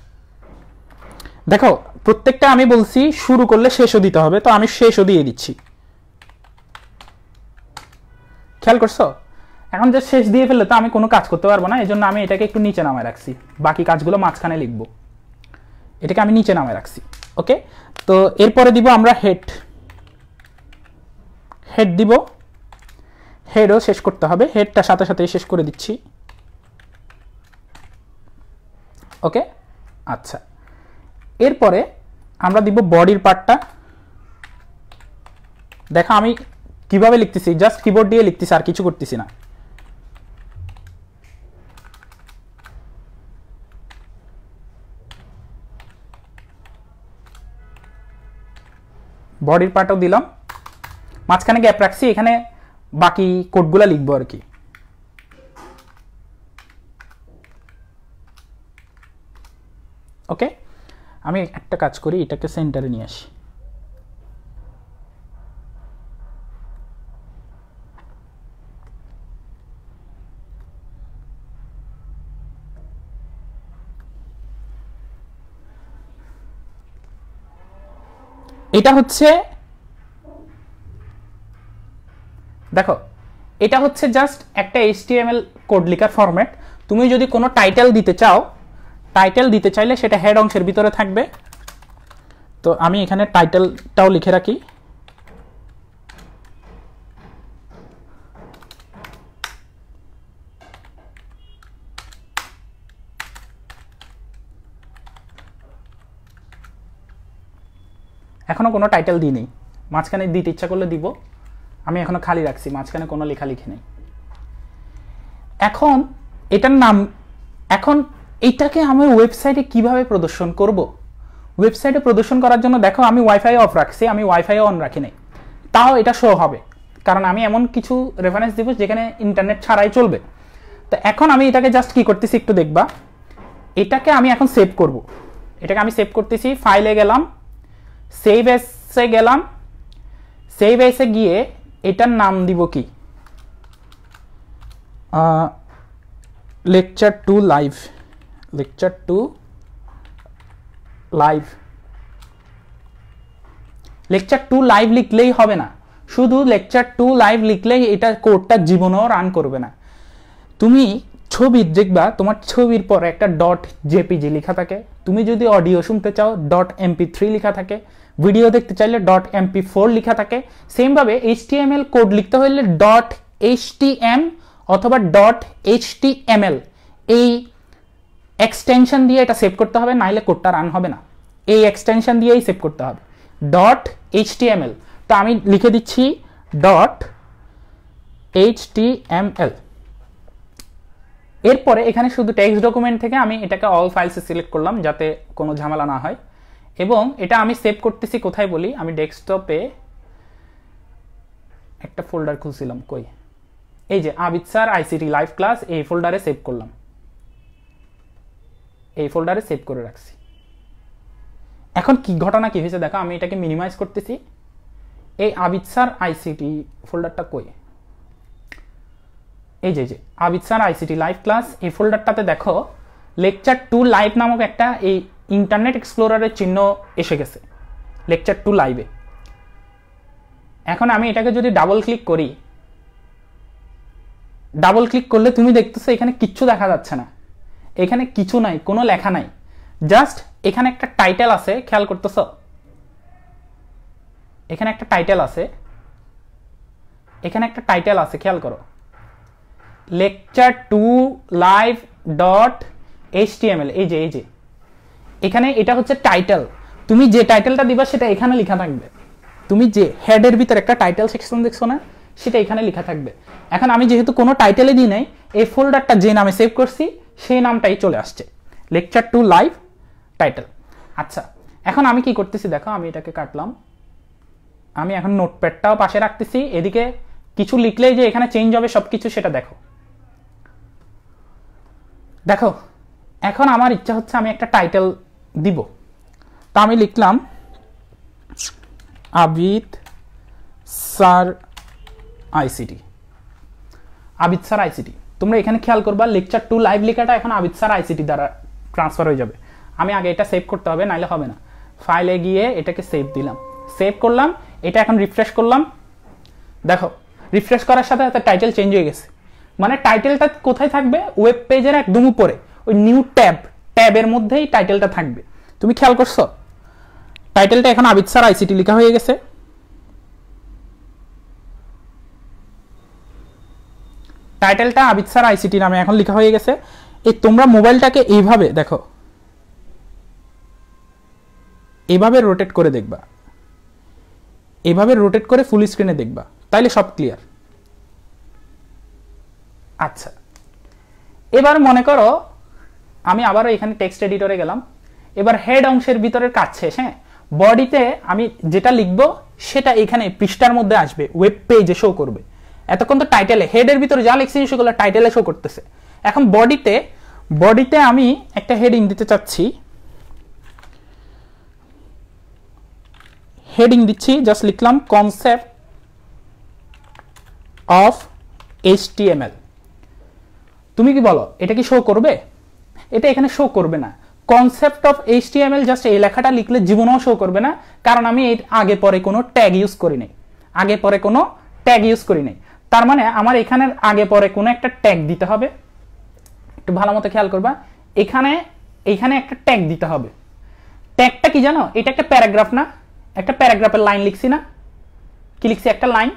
দেখো প্রত্যেকটা আমি বলছি শুরু করলে শেষও দিতে হবে, তো আমি শেষও দিয়ে দিচ্ছি। খেয়াল করছো? এখন যে শেষ দিয়ে ফেললে তো আমি কোনো কাজ করতে পারবো না, এই জন্য আমি এটাকে একটু নিচে নামায় রাখছি, বাকি কাজগুলো মাঝখানে লিখবো। এটাকে আমি নিচে নামায় রাখছি। ওকে, তো এরপরে দিব আমরা হেড দিব। হেডও শেষ করতে হবে, হেডটা সাথে সাথে শেষ করে দিচ্ছি। ওকে, আচ্ছা এরপরে আমরা দিব বডির পার্টটা। দেখো আমি কিভাবে লিখতেছি, জাস্ট কিবোর্ড দিয়ে লিখতেছি, আর কিছু করতেছি না। বডির পার্টও দিলাম, মাঝখানে গ্যাপ রাখছি, এখানে বাকি কোডগুলো লিখবো আর কি। ওকে, আমি একটা কাজ করি, এটাকে সেন্টারে নিয়ে আসি। এটা হচ্ছে, দেখো এটা হচ্ছে জাস্ট একটা HTML কোড লেখার ফরম্যাট। তুমি যদি কোনো টাইটেল দিতে চাও, টাইটেল দিতে চাইলে সেটা হেড অংশের ভিতরে থাকবে। তো আমি এখানে টাইটেলটাও লিখে রাখি। এখনো কোনো টাইটেল দিইনি, মাঝখানে দিতে ইচ্ছা করলে দিব, আমি এখনো খালি রাখছি, মাঝখানে কোনো লেখা লিখে নেই। এখন এটার নাম, এখন এইটাকে আমি ওয়েবসাইটে কিভাবে প্রদর্শন করব? ওয়েবসাইটে প্রদর্শন করার জন্য দেখো আমি ওয়াইফাই অফ রাখছি, আমি ওয়াইফাই অন রাখি নাই, তাও এটা শো হবে, কারণ আমি এমন কিছু রেফারেন্স দিব যেখানে ইন্টারনেট ছাড়াই চলবে। তো এখন আমি এটাকে জাস্ট কি করতেছি একটু দেখবা, এটাকে আমি এখন সেভ করব। এটাকে আমি সেভ করতেছি, ফাইলে গেলাম, সেভ এসে গেলাম, সেভ এসে গিয়ে এটার নাম দিব কি, lecture 2 live, lecture 2 live. Lecture 2 live লিখলেই হবে না, শুধু লেকচার 2 লাইভ লিখলেই এটা কোডটা জীবনেও রান করবে না। তুমি ছবি দেখবা, তোমার ছবির পরে একটা .jpg লেখা থাকে, তুমি যদি অডিও শুনতে চাও .mp3 লেখা থাকে, ভিডিও দেখতে চাইলে .mp4 লেখা থাকে। সেমভাবে HTML কোড লিখতে হলে .htm অথবা .html এই এক্সটেনশন দিয়ে এটা সেভ করতে হবে, নাইলে কোডটা রান হবে না। এই এক্সটেনশন দিয়েই সেভ করতে হবে .html। তো আমি লিখে দিচ্ছি .html। এরপরে এখানে শুধু টেক্সট ডকুমেন্ট থেকে আমি এটাকে অল ফাইলসে সিলেক্ট করলাম যাতে কোনো ঝামেলা না হয়, এবং এটা আমি সেভ করতেছি কোথায় বলি, আমি ডেস্কটপে একটা ফোল্ডার খুলছিলাম, কই, এই যে Abid sir ICT live class, এই ফোল্ডারে সেভ করলাম, এই ফোল্ডারে সেভ করে রাখছি। এখন কি ঘটনা কি হয়েছে দেখো, আমি এটাকে মিনিমাইজ করতেছি, এই আবিদ স্যার ICT ফোল্ডারটা কই, এই যে Abid sir ICT live class, এই ফোল্ডারটাতে দেখো লেকচার 2 লাইভ নামক একটা এই ইন্টারনেট এক্সপ্লোরারের চিহ্ন এসে গেছে লেকচার 2 লাইভে। এখন আমি এটাকে যদি ডাবল ক্লিক করি, ডাবল ক্লিক করলে তুমি দেখতেছো এখানে কিচ্ছু দেখা যাচ্ছে না, এখানে কিছু নাই, কোনো লেখা নাই, জাস্ট এখানে একটা টাইটেল আছে, খেয়াল করতেছো, এখানে একটা টাইটেল আছে, এখানে একটা টাইটেল আছে, খেয়াল করো, লেকচার 2 লাইভ .html, এই যে এখানে এটা হচ্ছে টাইটেল। তুমি যে টাইটেলটা দিবা সেটা এখানে লেখা থাকবে, তুমি যে হেডের ভিতরে একটা টাইটেল সেকশন দেখছো না, সেটা এখানে লেখা থাকবে। এখন আমি যেহেতু কোনো টাইটেলে দিই নাই, এই ফোল্ডারটা যে নামে সেভ করছি সেই নামটাই চলে আসছে, লেকচার 2 লাইভ টাইটেল। আচ্ছা, এখন আমি কি করতেছি দেখো, আমি এটাকে কাটলাম, আমি এখন নোটপ্যাডটাও পাশে রাখতেছি, এদিকে কিছু লিখলেই যে এখানে চেঞ্জ হবে সবকিছু সেটা দেখো। দেখো এখন আমার ইচ্ছা হচ্ছে আমি একটা টাইটেল দিব, তা আমি লিখলাম Abid sir ICT, Abid sir ICT। তোমরা এখানে খেয়াল করবা লেকচার 2 লাইভ লেখাটা এখন আবিদ স্যার ICT দ্বারা ট্রান্সফার হয়ে যাবে। আমি আগে এটা সেভ করতে হবে, নাইলে হবে না। ফাইলে গিয়ে এটাকে সেভ দিলাম, সেভ করলাম, এটা এখন রিফ্রেশ করলাম, দেখো রিফ্রেশ করার সাথে সাথে টাইটেল চেঞ্জ হয়ে গেছে। মানে টাইটেলটা কোথায় থাকবে, ওয়েব পেজের একদম উপরে ওই নিউ ট্যাবের মধ্যেই টাইটেলটা থাকবে। তুমি খেয়াল করছো টাইটেলটা এখন আবিদ স্যার ICT লেখা হয়ে গেছে। টাইটেলটা আবিদ স্যার ICT নামে এখন লেখা হয়ে গেছে। এই তোমরা মোবাইলটাকে এইভাবে দেখো, এইভাবে রোটেট করে দেখবা, এইভাবে রোটেট করে ফুল স্ক্রিনে দেখবা, তাইলে সব ক্লিয়ার। আচ্ছা, এবার মনে করো আমি আবারও এখানে টেক্সট এডিটরে গেলাম, এবার হেড অংশের ভিতরের কাজ শেষ, হ্যাঁ, বডিতে আমি যেটা লিখবো সেটা এখানে পৃষ্ঠার মধ্যে আসবে, ওয়েব পেজে শো করবে। এতক্ষণ তো টাইটেলে, হেডের ভিতরে যা লিখছি সেগুলো টাইটেলে শো করতেছে। এখন বডিতে আমি একটা হেডিং দিতে চাচ্ছি, হেডিং দিচ্ছি, জাস্ট লিখলাম কনসেপ্ট অফ HTML। তুমি কি বলো এটা কি শো করবে? এটা এখানে শো করবে না। কনসেপ্ট অফ HTML জাস্ট এই লেখাটা লিখলে জীবনেও শো করবে না, কারণ আমি এর আগে পরে কোনো ট্যাগ ইউজ করি নাই, তার মানে আমার এখানের আগে পরে কোনো একটা ট্যাগ দিতে হবে। একটু ভালো মতো খেয়াল করবা, এখানে একটা ট্যাগ দিতে হবে। ট্যাগটা কি জানো? এটা একটা প্যারাগ্রাফ না, একটা প্যারাগ্রাফের লাইন লিখছি না, কি লিখছি? একটা লাইন।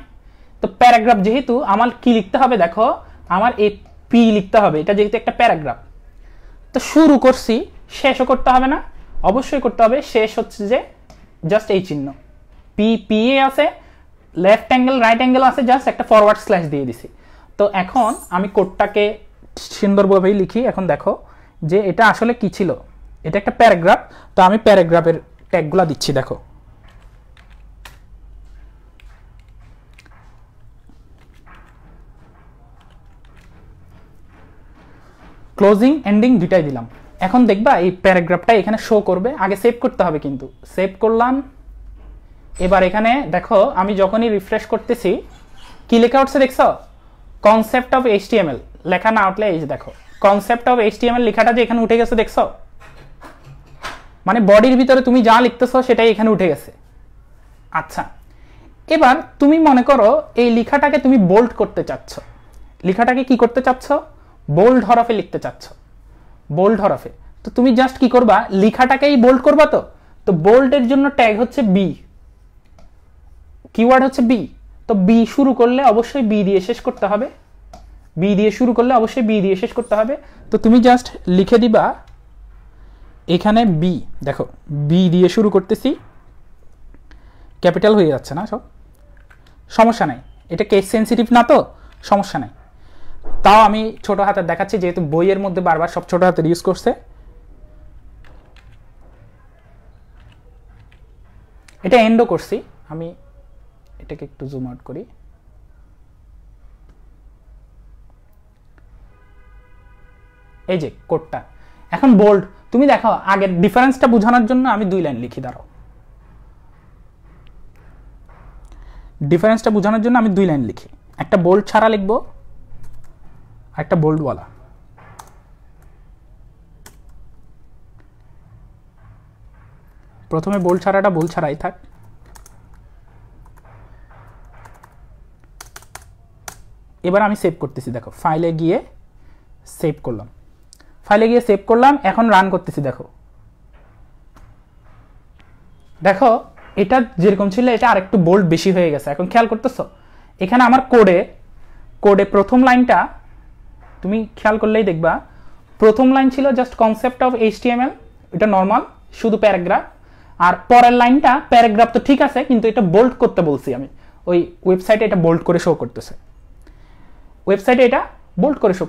তো প্যারাগ্রাফ যেহেতু আমার কি লিখতে হবে দেখো, আমার এই পি লিখতে হবে, এটা যেহেতু একটা প্যারাগ্রাফ। তো শুরু করছি, শেষও করতে হবে না? অবশ্যই করতে হবে। শেষ হচ্ছে যে জাস্ট এই চিহ্ন, পি এ আছে, লেফট অ্যাঙ্গেল রাইট অ্যাঙ্গেল আছে, জাস্ট একটা ফরওয়ার্ড স্ল্যাশ দিয়ে দিছি। তো এখন আমি কোডটাকে সুন্দরভাবেই লিখি। এখন দেখো যে এটা আসলে কি ছিল, এটা একটা প্যারাগ্রাফ। তো আমি প্যারাগ্রাফের ট্যাগগুলা দিচ্ছি, দেখো ক্লোজিং এন্ডিং দুটাই দিলাম। এখন দেখবা এই প্যারাগ্রাফটা এখানে শো করবে। আগে সেভ করতে হবে, কিন্তু সেভ করলাম। এবার এখানে দেখো আমি যখনই রিফ্রেশ করতেছি কি লেখা উঠছে দেখছো? কনসেপ্ট অফ HTML লেখা না উঠলে এই যে দেখো কনসেপ্ট অফ HTML লেখাটা যে এখানে উঠে গেছে দেখছো, মানে বডির ভিতরে তুমি যা লিখতেছো সেটাই এখানে উঠে গেছে। আচ্ছা, এবার তুমি মনে করো এই লেখাটাকে তুমি বোল্ড করতে চাচ্ছ, লেখাটাকে কি করতে চাচ্ছ? বোল্ড হরফে লিখতে চাচ্ছ, বোল্ড হরফে। তো তুমি জাস্ট কি করবা? লেখাটাকেই বোল্ড করবা। তো বোল্ডের জন্য ট্যাগ হচ্ছে বি, কিওয়ার্ড হচ্ছে বি। তো বি শুরু করলে অবশ্যই বি দিয়ে শেষ করতে হবে, তো তুমি জাস্ট লিখে দিবা এখানে বি। দেখো বি দিয়ে শুরু করতেছি, ক্যাপিটাল হয়ে যাচ্ছে না সব, সমস্যা নাই, এটা কেস সেন্সিটিভ না, তো সমস্যা নাই। তাও আমি ছোট হাতের দেখাচ্ছি, যেহেতু বইয়ের মধ্যে বারবার সব ছোট হাতের ইউজ করছে। এটা এন্ডও করছি, আমি এটাকে একটু জুম আউট করি। এই যে কোডটা এখন বোল্ড। তুমি দেখো আগের ডিফারেন্সটা বোঝানোর জন্য আমি 2 লাইন লিখি, দাঁড়াও। ডিফারেন্সটা বোঝানোর জন্য আমি 2 লাইন লিখি, একটা বোল্ড ছাড়া লিখবো, একটা বোল্ডওয়ালা। প্রথমে বোল্ড ছাড়াটা বোল্ড ছাড়াই থাক। এবার আমি সেভ করতেছি, দেখো ফাইলে গিয়ে সেভ করলাম, এখন রান করতেছি। দেখো এটা যেরকম ছিল এটা আরেকটু বোল্ড বেশি হয়ে গেছে। এখন খেয়াল করতেছো এখানে আমার কোডে প্রথম লাইনটা তুমি খেয়াল করলেই দেখবা, প্রথম লাইন ছিল জাস্ট কনসেপ্ট অফ HTML, এটা নর্মাল শুধু প্যারাগ্রাফ। আর পরের লাইনটা প্যারাগ্রাফ তো ঠিক আছে, কিন্তু এটা বোল্ড করতে বলছি আমি, ওই ওয়েবসাইটে এটা বোল্ড করে শো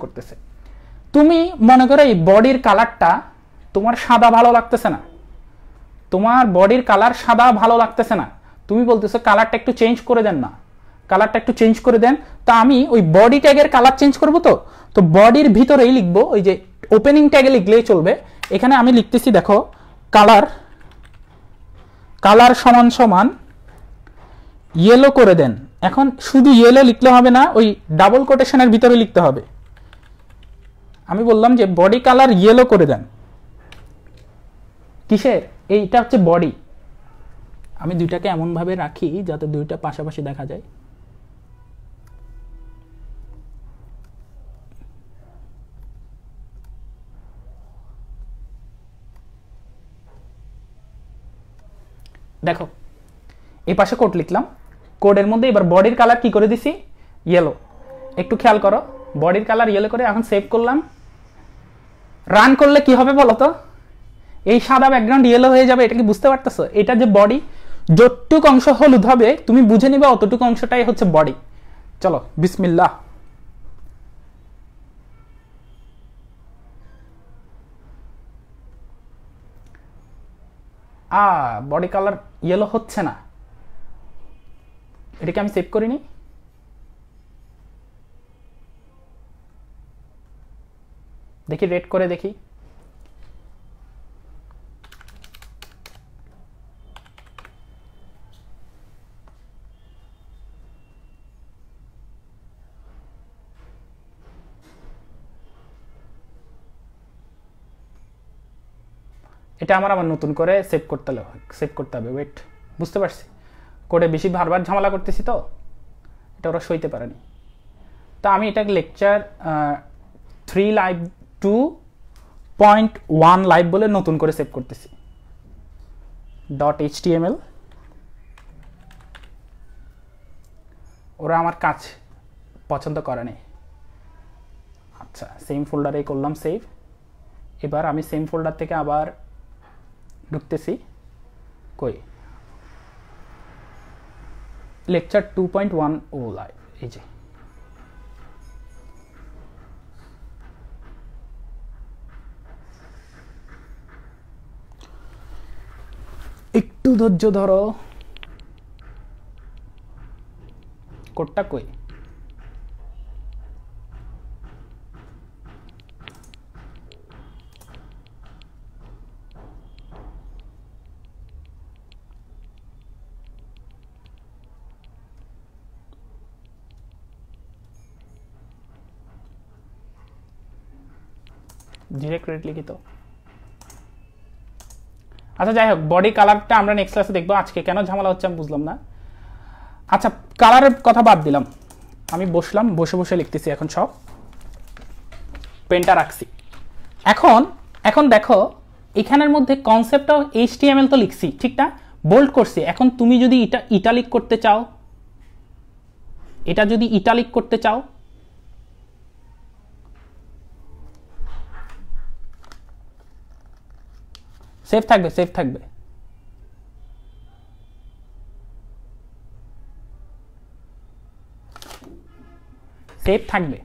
করতেছে। তুমি মনে করো এই বডির কালারটা তোমার সাদা ভালো লাগতেছে না, তোমার বডির কালার সাদা ভালো লাগতেছে না, তুমি বলতেছো কালারটা একটু চেঞ্জ করে দেন না, তো আমি ওই বডি ট্যাগের কালার চেঞ্জ করবো। তো বডির ভিতরেই লিখবো, ওই যে ওপেনিং ট্যাগে লিখলেই চলবে। এখানে আমি লিখতেছি দেখো কালার সমান ইয়েলো করে দেন। এখন শুধু ইয়েলো লিখলে হবে না, ওই ডাবল কোটেশনের ভিতরে লিখতে হবে। আমি বললাম যে বডি কালার ইয়েলো করে দেন। কিসের? এইটা হচ্ছে বডি। আমি দুইটাকে এমন ভাবে রাখি যাতে দুইটা পাশাপাশি দেখা যায়। দেখো এই পাশে কোড লিখলাম, কোডের মধ্যে এবার বডির কালার কি করে দিছি? ইয়েলো। একটু খেয়াল করো, বডির কালার ইয়েলো করে এখন সেভ করলাম। রান করলে কি হবে বলো তো? এই সাদা ব্যাকগ্রাউন্ড ইয়েলো হয়ে যাবে। এটা কি বুঝতে পারতেছো? এটা যে বডি, যতটুকু অংশ হলুদ হবে তুমি বুঝে নিবে অতটুকু অংশটাই হচ্ছে বডি। চলো বিসমিল্লাহ। বডি কালার ইয়েলো হচ্ছে না, এটাকে আমি সেভ করিনি। দেখি রেড করে দেখি। এটা আমার আবার নতুন করে সেভ করতে হবে। ওয়েট, বুঝতে পারছি, কোডে বেশি বারবার ঝামেলা করতেছি তো এটা ওরা সইতে পারেনি। তো আমি এটা লেকচার 3 লাইভ 2.1 লাইভ বলে নতুন করে সেভ করতেছি। .html ওরা আমার কাজ পছন্দ করেনি। আচ্ছা, সেম ফোল্ডারে করলাম সেভ। এবার আমি সেম ফোল্ডার থেকে আবার ঢুকতেছি। কই লেকচার 2.1 লাইভ, এই যে একটু ধৈর্য ধরো। কোডটা কই? ডিরেক্ট লিখিত। আচ্ছা যাই হোক, বডি কালারটা আমরা নেক্সট ক্লাসে দেখবো। আজকে কেন ঝামেলা হচ্ছে আমি বুঝলাম না। আচ্ছা, কালারের কথা বাদ দিলাম, আমি বসলাম, বসে বসে লিখতেছি এখন, সব পেনটা রাখছি। এখন দেখো এখানের মধ্যে কনসেপ্ট অফ HTML তো লিখছি, ঠিক না? বোল্ড করছি। এখন তুমি যদি এটা ইটালিক করতে চাও, এটা যদি ইটালিক করতে চাও, সেভ থাকবে, সেভ থাকবে। সেভ থাকবে।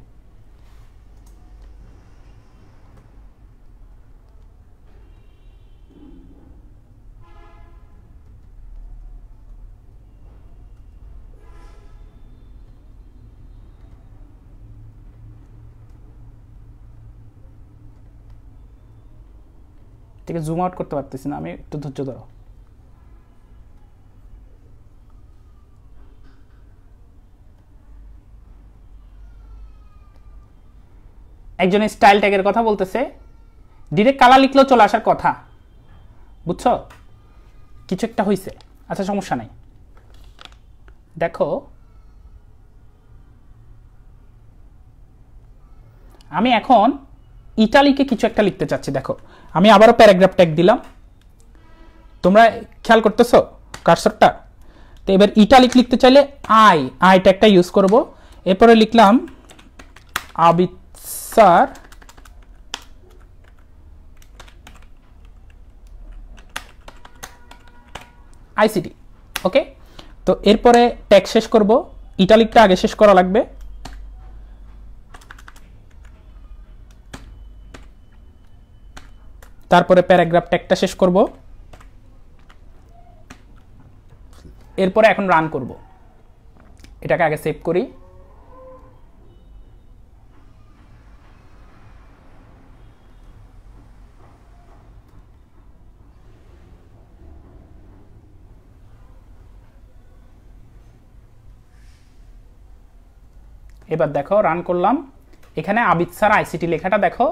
থেকে জুম আউট করতে পারতেছি না আমি, একটু ধৈর্য ধরো। একজন স্টাইল ট্যাগের কথা বলতেছে, ডিরেক্ট কালার লিখলেও চলে আসার কথা, বুঝছো? কিছু একটা হয়েছে। আচ্ছা সমস্যা নাই। দেখো আমি এখন ইটালিকে কিছু একটা লিখতে চাচ্ছি। দেখো আমি আবারও প্যারাগ্রাফ ট্যাগ দিলাম, তোমরা খেয়াল করতেছো কার্সরটা? তো এবার ইটালিক লিখতে চাইলে আই ট্যাগটা ইউজ করব। এরপরে লিখলাম আবিৎসার আইসিটি। ওকে, তো এরপরে ট্যাগ শেষ করব। ইটালিকটা আগে শেষ করা লাগবে। তারপরে প্যারাগ্রাফ ট্যাগটা শেষ করব। এরপরে এখন রান করব। এটাকে আগে সেভ করি। এবার দেখো রান করলাম। এখানে আবিৎসার আইসিটি লেখাটা দেখো,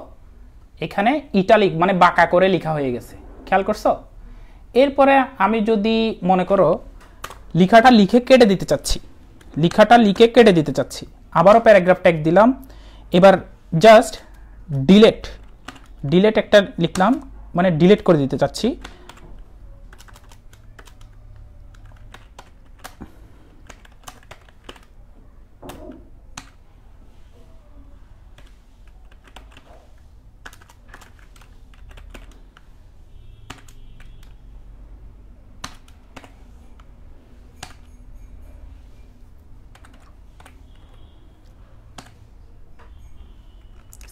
এখানে ইটালিক মানে বাঁকা করে লেখা হয়ে গেছে, খেয়াল করছো? এরপরে আমি যদি মনে করো লেখাটা লিখে কেটে দিতে চাচ্ছি, আবারও প্যারাগ্রাফ ট্যাগ দিলাম। এবার জাস্ট ডিলেট একটা লিখলাম, মানে ডিলিট করে দিতে চাচ্ছি।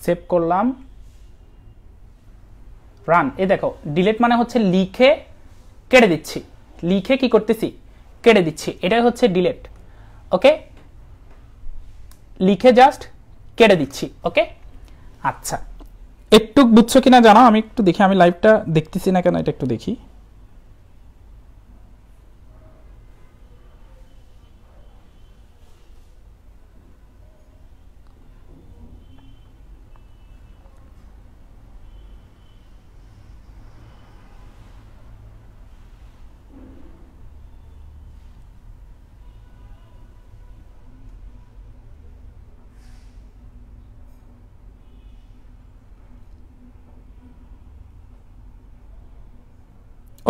সেভ করলাম, রান। এই দেখো ডিলিট মানে হচ্ছে লিখে কেটে দিচ্ছি, লিখে কি করতেছি কেটে দিচ্ছি, এটাই হচ্ছে ডিলেট। ওকে, লিখে জাস্ট কেটে দিচ্ছি। ওকে, আচ্ছা একটু বুঝছো কিনা জানো, আমি একটু দেখি, আমি লাইভটা দেখতেছি না কেন, এটা একটু দেখি।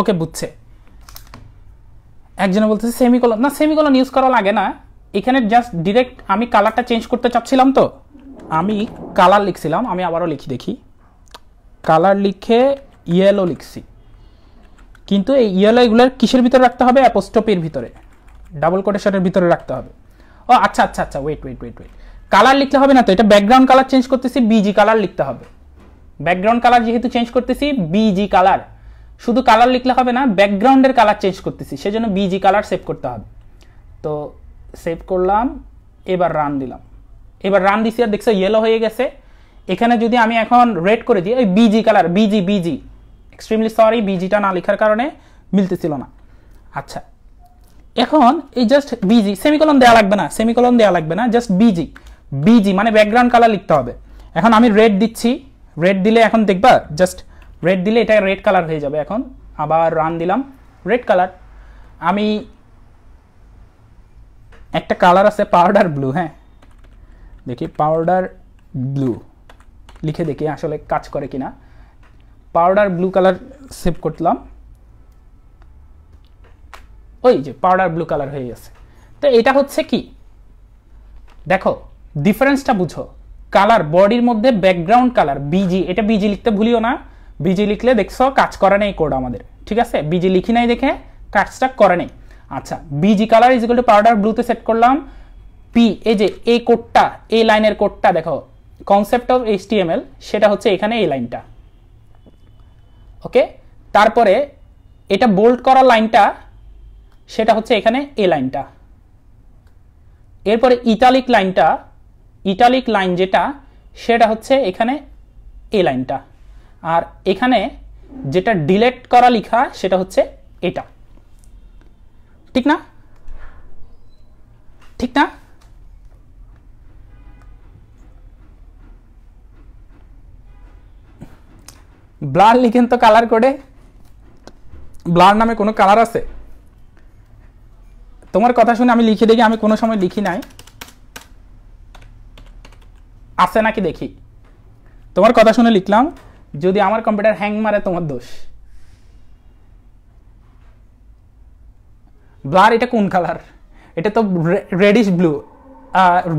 ওকে, বুঝছে। একজনে বলতেছে সেমিকোলন, না সেমিকোলন ইউজ করা লাগে না এখানে, জাস্ট ডিরেক্ট আমি কালারটা চেঞ্জ করতে চাচ্ছিলাম, তো আমি কালার লিখছিলাম, আমি আবারও লিখি দেখি, কালার লিখে ইয়েলো লিখছি, কিন্তু এই ইয়েলো এগুলোর কিসের ভিতরে রাখতে হবে, অ্যাপোস্ট্রফির ভিতরে, ডাবল কোটেশনের ভিতরে রাখতে হবে। ও আচ্ছা আচ্ছা আচ্ছা, wait wait wait wait, colour লিখতে হবে না তো, এটা ব্যাকগ্রাউন্ড কালার চেঞ্জ করতেছি, বিজি কালার লিখতে হবে। ব্যাকগ্রাউন্ড কালার যেহেতু চেঞ্জ করতেছি, বিজি কালার, শুধু কালার লিখলে হবে না, ব্যাকগ্রাউন্ডের কালার চেঞ্জ করতেছি, সেজন্য বিজি কালার সেভ করতে হবে। তো সেভ করলাম, এবার রান দিলাম, এবার রান দিছি আর দেখছো ইয়েলো হয়ে গেছে। এখানে যদি আমি এখন রেড করে দিই, ওই BG colour, BG BG, extremely sorry বিজিটা না লেখার কারণে মিলতেছিল না। আচ্ছা এখন এই জাস্ট বিজি, সেমিকোলন দেওয়া লাগবে না, সেমিকোলন দেওয়া লাগবে না, জাস্ট বিজি, বিজি মানে ব্যাকগ্রাউন্ড কালার লিখতে হবে। এখন আমি রেড দিচ্ছি, রেড দিলে এখন দেখবা জাস্ট রেড দিলে এটা রেড কালার হয়ে যাবে। এখন আবার রান দিলাম, রেড কালার। আমি একটা কালার আছে পাউডার ব্লু, হ্যাঁ দেখি পাউডার ব্লু লিখে দেখি আসলে কাজ করে কিনা। পাউডার ব্লু কালার সেভ করলাম, ওই যে পাউডার ব্লু কালার হয়ে গেছে। তো এটা হচ্ছে কি দেখো ডিফারেন্সটা বুঝো, কালার বডির মধ্যে ব্যাকগ্রাউন্ড কালার বিজি, এটা বিজি লিখতে ভুলিও না, বিজি লিখলে দেখছো কাজ করে নেই কোড আমাদের, ঠিক আছে, বিজি লিখি নাই দেখে কাজটা করে নেই। আচ্ছা BG colour is equal to powder ব্লুতে সেট করলাম, পি এই যে এই কোডটা, এই লাইনের কোডটা দেখো, কনসেপ্ট অফ এইচটিএমএল সেটা হচ্ছে এখানে এই লাইনটা। ওকে, তারপরে এটা বোল্ড করা লাইনটা সেটা হচ্ছে এখানে এই লাইনটা, এরপরে ইটালিক লাইনটা, ইটালিক লাইন যেটা সেটা হচ্ছে এখানে এই লাইনটা, আর এখানে যেটা ডিলেট করা লেখা সেটা হচ্ছে এটা, ঠিক না, ঠিক না? ব্লার লিখেন তো কালার কোডে, ব্লার নামে কোনো কালার আছে? তোমার কথা শুনে আমি লিখে দেখি, আমি কোনো সময় লিখি নাই, আছে নাকি দেখি। তোমার কথা শুনে লিখলাম, যদি আমার কম্পিউটার হ্যাং মারে তোমার দোষ। ব্লার এটা কোন কালার? এটা তো রেডিশ ব্লু,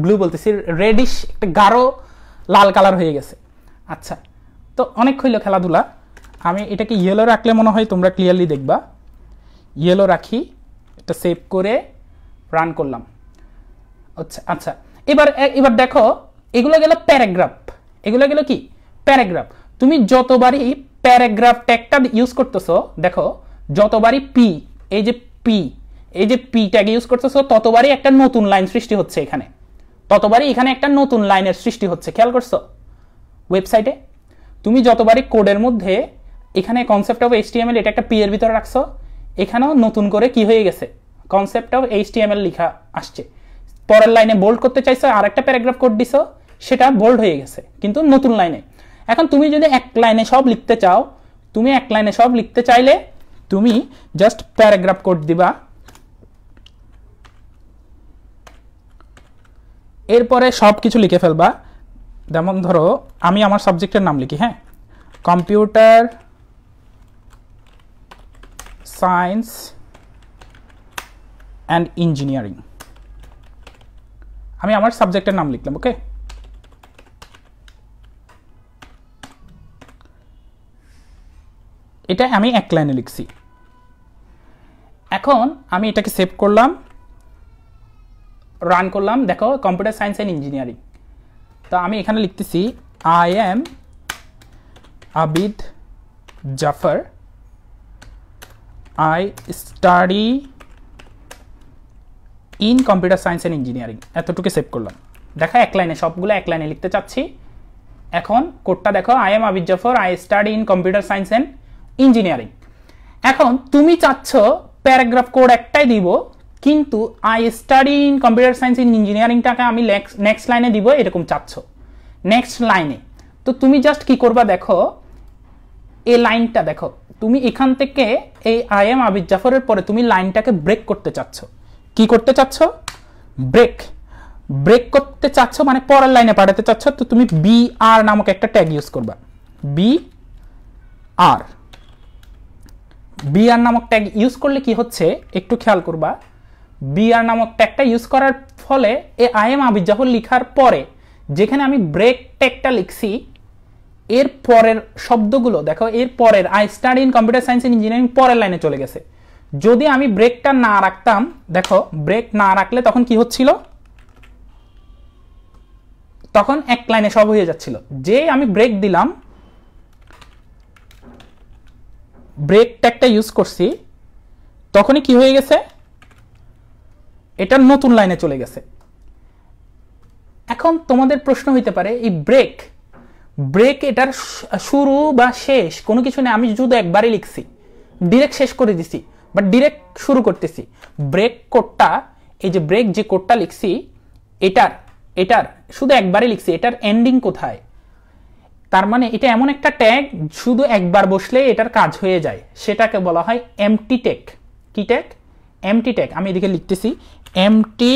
ব্লু বলতেছি রেডিশ, একটা গাঢ় লাল কালার হয়ে গেছে। আচ্ছা তো অনেক হইল খেলাধুলা, আমি এটাকে ইয়েলো রাখলে মনে হয় তোমরা ক্লিয়ারলি দেখবা। ইয়েলো রাখি, এটা সেভ করে রান করলাম। আচ্ছা আচ্ছা এবার দেখো এগুলো গেল প্যারাগ্রাফ, এগুলো গেল কি প্যারাগ্রাফ। তুমি যতবারই প্যারাগ্রাফ ট্যাগটা ইউজ করতেছো, দেখো যতবারই পি, এই যে পি, এই যে পি ট্যাগ ইউজ করতেছো, ততবারই একটা নতুন লাইন সৃষ্টি হচ্ছে এখানে, ততবারই এখানে একটা নতুন লাইনের সৃষ্টি হচ্ছে। খেয়াল করছো ওয়েবসাইটে তুমি যতবারই কোডের মধ্যে এখানে কনসেপ্ট অফ এইচটিএমএল এটা একটা পি এর ভিতরে রাখছো, এখানেও নতুন করে কি হয়ে গেছে কনসেপ্ট অফ এইচটিএমএল লেখা আসছে। পরের লাইনে বোল্ড করতে চাইছো, আর একটা প্যারাগ্রাফ কোড দিছো, সেটা বোল্ড হয়ে গেছে কিন্তু নতুন লাইনে। এখন তুমি যদি এক লাইনে সব লিখতে চাও, তুমি এক লাইনে সব লিখতে চাইলে তুমি জাস্ট প্যারাগ্রাফ কোড দিবা, এরপরে সব কিছু লিখে ফেলবা। যেমন ধরো আমি আমার সাবজেক্টের নাম লিখি, হ্যাঁ কম্পিউটার সায়েন্স অ্যান্ড ইঞ্জিনিয়ারিং, আমি আমার সাবজেক্টের নাম লিখলাম। ওকে, এটা আমি এক লাইনে লিখছি। এখন আমি এটাকে সেভ করলাম, রান করলাম, দেখো কম্পিউটার সায়েন্স অ্যান্ড ইঞ্জিনিয়ারিং। তো আমি এখানে লিখতেছি I am Abid Zafar, I study in computer science and engineering, এতটুকু সেভ করলাম। দেখো এক লাইনে, সবগুলো এক লাইনে লিখতে চাচ্ছি। এখন কোডটা দেখো, I am Abid Zafar, I study in computer science and engineering. এখন তুমি চাচ্ছ প্যারাগ্রাফ কোড একটাই দিব, কিন্তু I study in computer science in ইঞ্জিনিয়ারিংটাকে আমি নেক্সট লাইনে দিব এরকম চাচ্ছ, নেক্সট লাইনে। তো তুমি জাস্ট কি করবা দেখো, এই লাইনটা দেখো, তুমি এখান থেকে এই আই এম আবিদ জাফরের পরে তুমি লাইনটাকে ব্রেক করতে চাচ্ছ। কি করতে চাচ্ছ? ব্রেক করতে চাচ্ছ, মানে পরের লাইনে পাঠাতে চাচ্ছ। তো তুমি বি আর নামক একটা ট্যাগ ইউজ করবা, বি আর নামক ট্যাগ ইউজ করলে কি হচ্ছে একটু খেয়াল করবা। বি আর নামক ট্যাগটা ইউজ করার ফলে এই আই এম আবিদ জাফর লেখার পরে যেখানে আমি ব্রেক ট্যাগটা লিখছি, এর পরের শব্দগুলো দেখো, এর পরের I study in computer science and engineering পরের লাইনে চলে গেছে। যদি আমি ব্রেকটা না রাখতাম, দেখো ব্রেক না রাখলে তখন কি হচ্ছিল, তখন এক লাইনে সব হয়ে যাচ্ছিল। যে আমি ব্রেক দিলাম, ব্রেক ট্যাগটা ইউজ করছি, তখনই কি হয়ে গেছে, এটা নতুন লাইনে চলে গেছে। এখন তোমাদের প্রশ্ন হইতে পারে, এই ব্রেক এটার শুরু বা শেষ কোনো কিছু নেই, আমি শুধু একবারই লিখছি, ডিরেক্ট শেষ করে দিছি, বাট ডিরেক্ট শুরু করতেছি। ব্রেক কোডটা, এই যে ব্রেক যে কোডটা লিখছি, এটার শুধু একবারই লিখছি, এটার এন্ডিং কোথায়? তার মানে এটা এমন একটা ট্যাগ শুধু একবার বসলে এটার কাজ হয়ে যায়, সেটাকে বলা হয় এমটি ট্যাগ। কি ট্যাগ? MT tag. আমি এদিকে লিখতেছি এমটি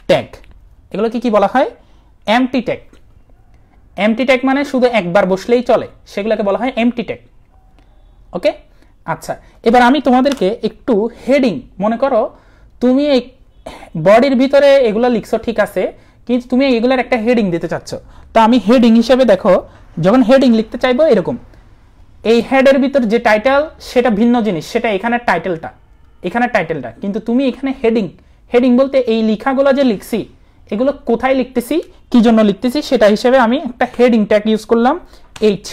ট্যাগ। এগুলো কি বলা হয়? MT tag. এমটি ট্যাগ মানে শুধু একবার বসলেই চলে, সেগুলোকে বলা হয় এমটি ট্যাগ। ওকে, আচ্ছা, এবার আমি তোমাদেরকে একটু হেডিং, মনে করো তুমি এই বডির ভিতরে এগুলো লিখছো, ঠিক আছে, কিন্তু তুমি এগুলোর একটা হেডিং দিতে চাচ্ছ। তো আমি হেডিং হিসেবে দেখো, যখন হেডিং লিখতে চাইবো এরকম, এই হেডের ভিতর যে টাইটেল সেটা ভিন্ন জিনিস, সেটা এখানে টাইটেলটা, কিন্তু তুমি এখানে হেডিং বলতে এই লেখাগুলো যে লিখছি, এগুলো কোথায় লিখতেছি, কি জন্য লিখতেছি, সেটা হিসেবে আমি একটা হেডিং ট্যাগ ইউজ করলাম, এইচ।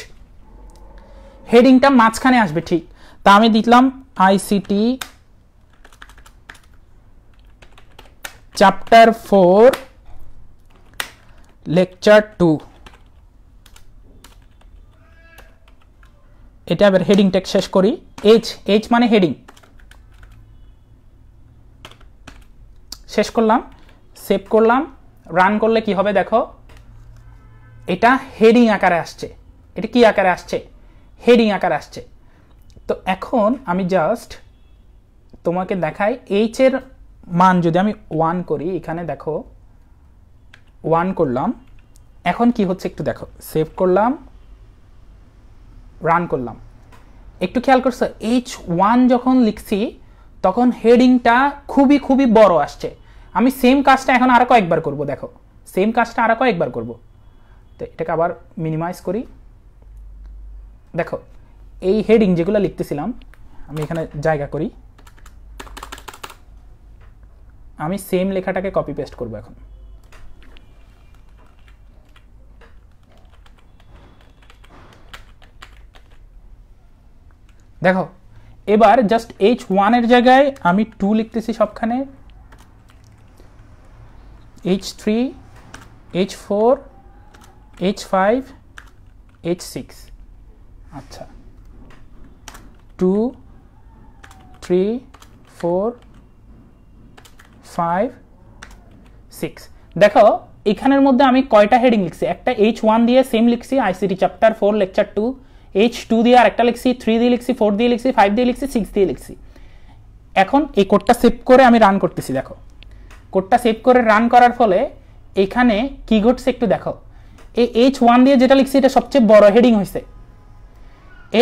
হেডিংটা মাঝখানে আসবে, ঠিক। তা আমি দিলাম আইসিটি চ্যাপ্টার 4 লেকচার 2। এটা এবার হেডিং ট্যাগ শেষ করি, এইচ মানে হেডিং। শেষ করলাম, সেভ করলাম, রান করলে কি হবে দেখো, এটা হেডিং আকারে আসছে। এটা কি আকারে আসছে? হেডিং আকারে আসছে। তো এখন আমি জাস্ট তোমাকে দেখাই, এইচ এর মান যদি আমি 1 করি, এখানে দেখো 1 করলাম, এখন কি হচ্ছে একটু দেখো, সেভ করলাম, রান করলাম। একটু খেয়াল করছো, H1 যখন লিখছি তখন হেডিংটা খুবই বড় আসছে। আমি সেম কাজটা এখন আরো কয়েকবার করব, দেখো সেম কাজটা আরো কয়েকবার করব। তো এটাকে আবার মিনিমাইজ করি, দেখো এই হেডিং যেগুলো লিখতেছিলাম, আমি এখানে জায়গা করি, আমি সেম লেখাটাকে কপি পেস্ট করব। এখন দেখো, এবার জাস্ট H1 এর জায়গায় আমি 2 লিখতেছি সবখানে, H3, H4, H5, H6। আচ্ছা, 2, 3, 4, 5, 6। দেখো এখানের মধ্যে আমি কয়টা হেডিং লিখছি, একটা H1 দিয়ে সেম লিখছি, আইসিটি চ্যাপ্টার 4 লেকচার 2, H2 দিয়ে আরেকটা লিখছি, 3 দিয়ে লিখছি, 4 দিয়ে লিখছি, 5 দিয়ে লিখছি, 6 দিয়ে লিখছি। এখন এই কোডটা সেভ করে আমি রান করতেছি, দেখো কোডটা সেভ করে রান করার ফলে এখানে কি ঘটছে একটু দেখো, এই H1 দিয়ে যেটা লিখছি এটা সবচেয়ে বড় হেডিং হয়েছে,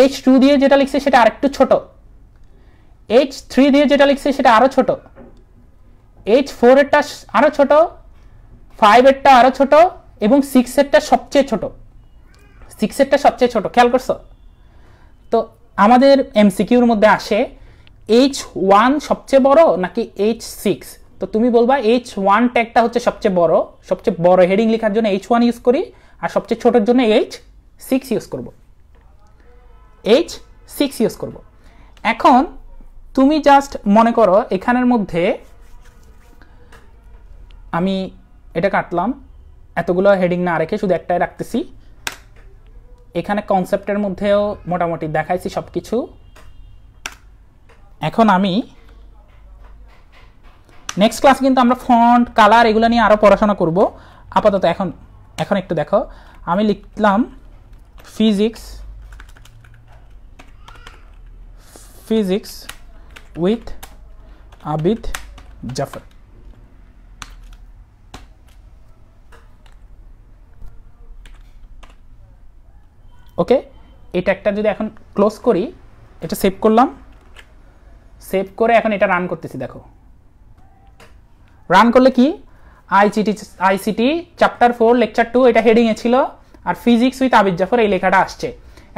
H2 দিয়ে যেটা লিখছি সেটা আরেকটু ছোট, H3 দিয়ে যেটা লিখছি সেটা আরো ছোট, H4 এরটা আরো ছোট, 5 এরটা আরো ছোট, এবং 6 এরটা সবচেয়ে ছোট। 6 এরটা সবচেয়ে ছোট, খেয়াল করছো? তো আমাদের এমসিকিউর মধ্যে আসে H1 সবচেয়ে বড় নাকি H6? তো তুমি বলবা H1 ট্যাগটা হচ্ছে সবচেয়ে বড় হেডিং লেখার জন্য H1 ইউজ করি, আর সবচেয়ে ছোটর জন্য H6 ইউজ করব। এখন তুমি জাস্ট মনে করো এখানের মধ্যে আমি এটা কাটলাম, এতগুলো হেডিং না রেখে শুধু একটাই রাখতেছি। এখানে কনসেপ্টের মধ্যেও মোটামুটি দেখাইছি সবকিছু। এখন আমি নেক্সট ক্লাস কিন্তু আমরা ফন্ট কালার এগুলো নিয়ে আরো পড়াশোনা করব। আপাতত এখন একটু দেখো, আমি লিখলাম ফিজিক্স উইথ আবিদ জাফর। ওকে, এটা একটা যদি এখন ক্লোজ করি, এটা সেভ করলাম, সেভ করে এখন এটা রান করতেছি। দেখো রান করলে কি, আইসিটি চ্যাপ্টার 4 লেকচার 2 এটা হেডিংয়ে ছিল, আর ফিজিক্স উইথ আবিদ জাফর এই লেখাটা আসছে।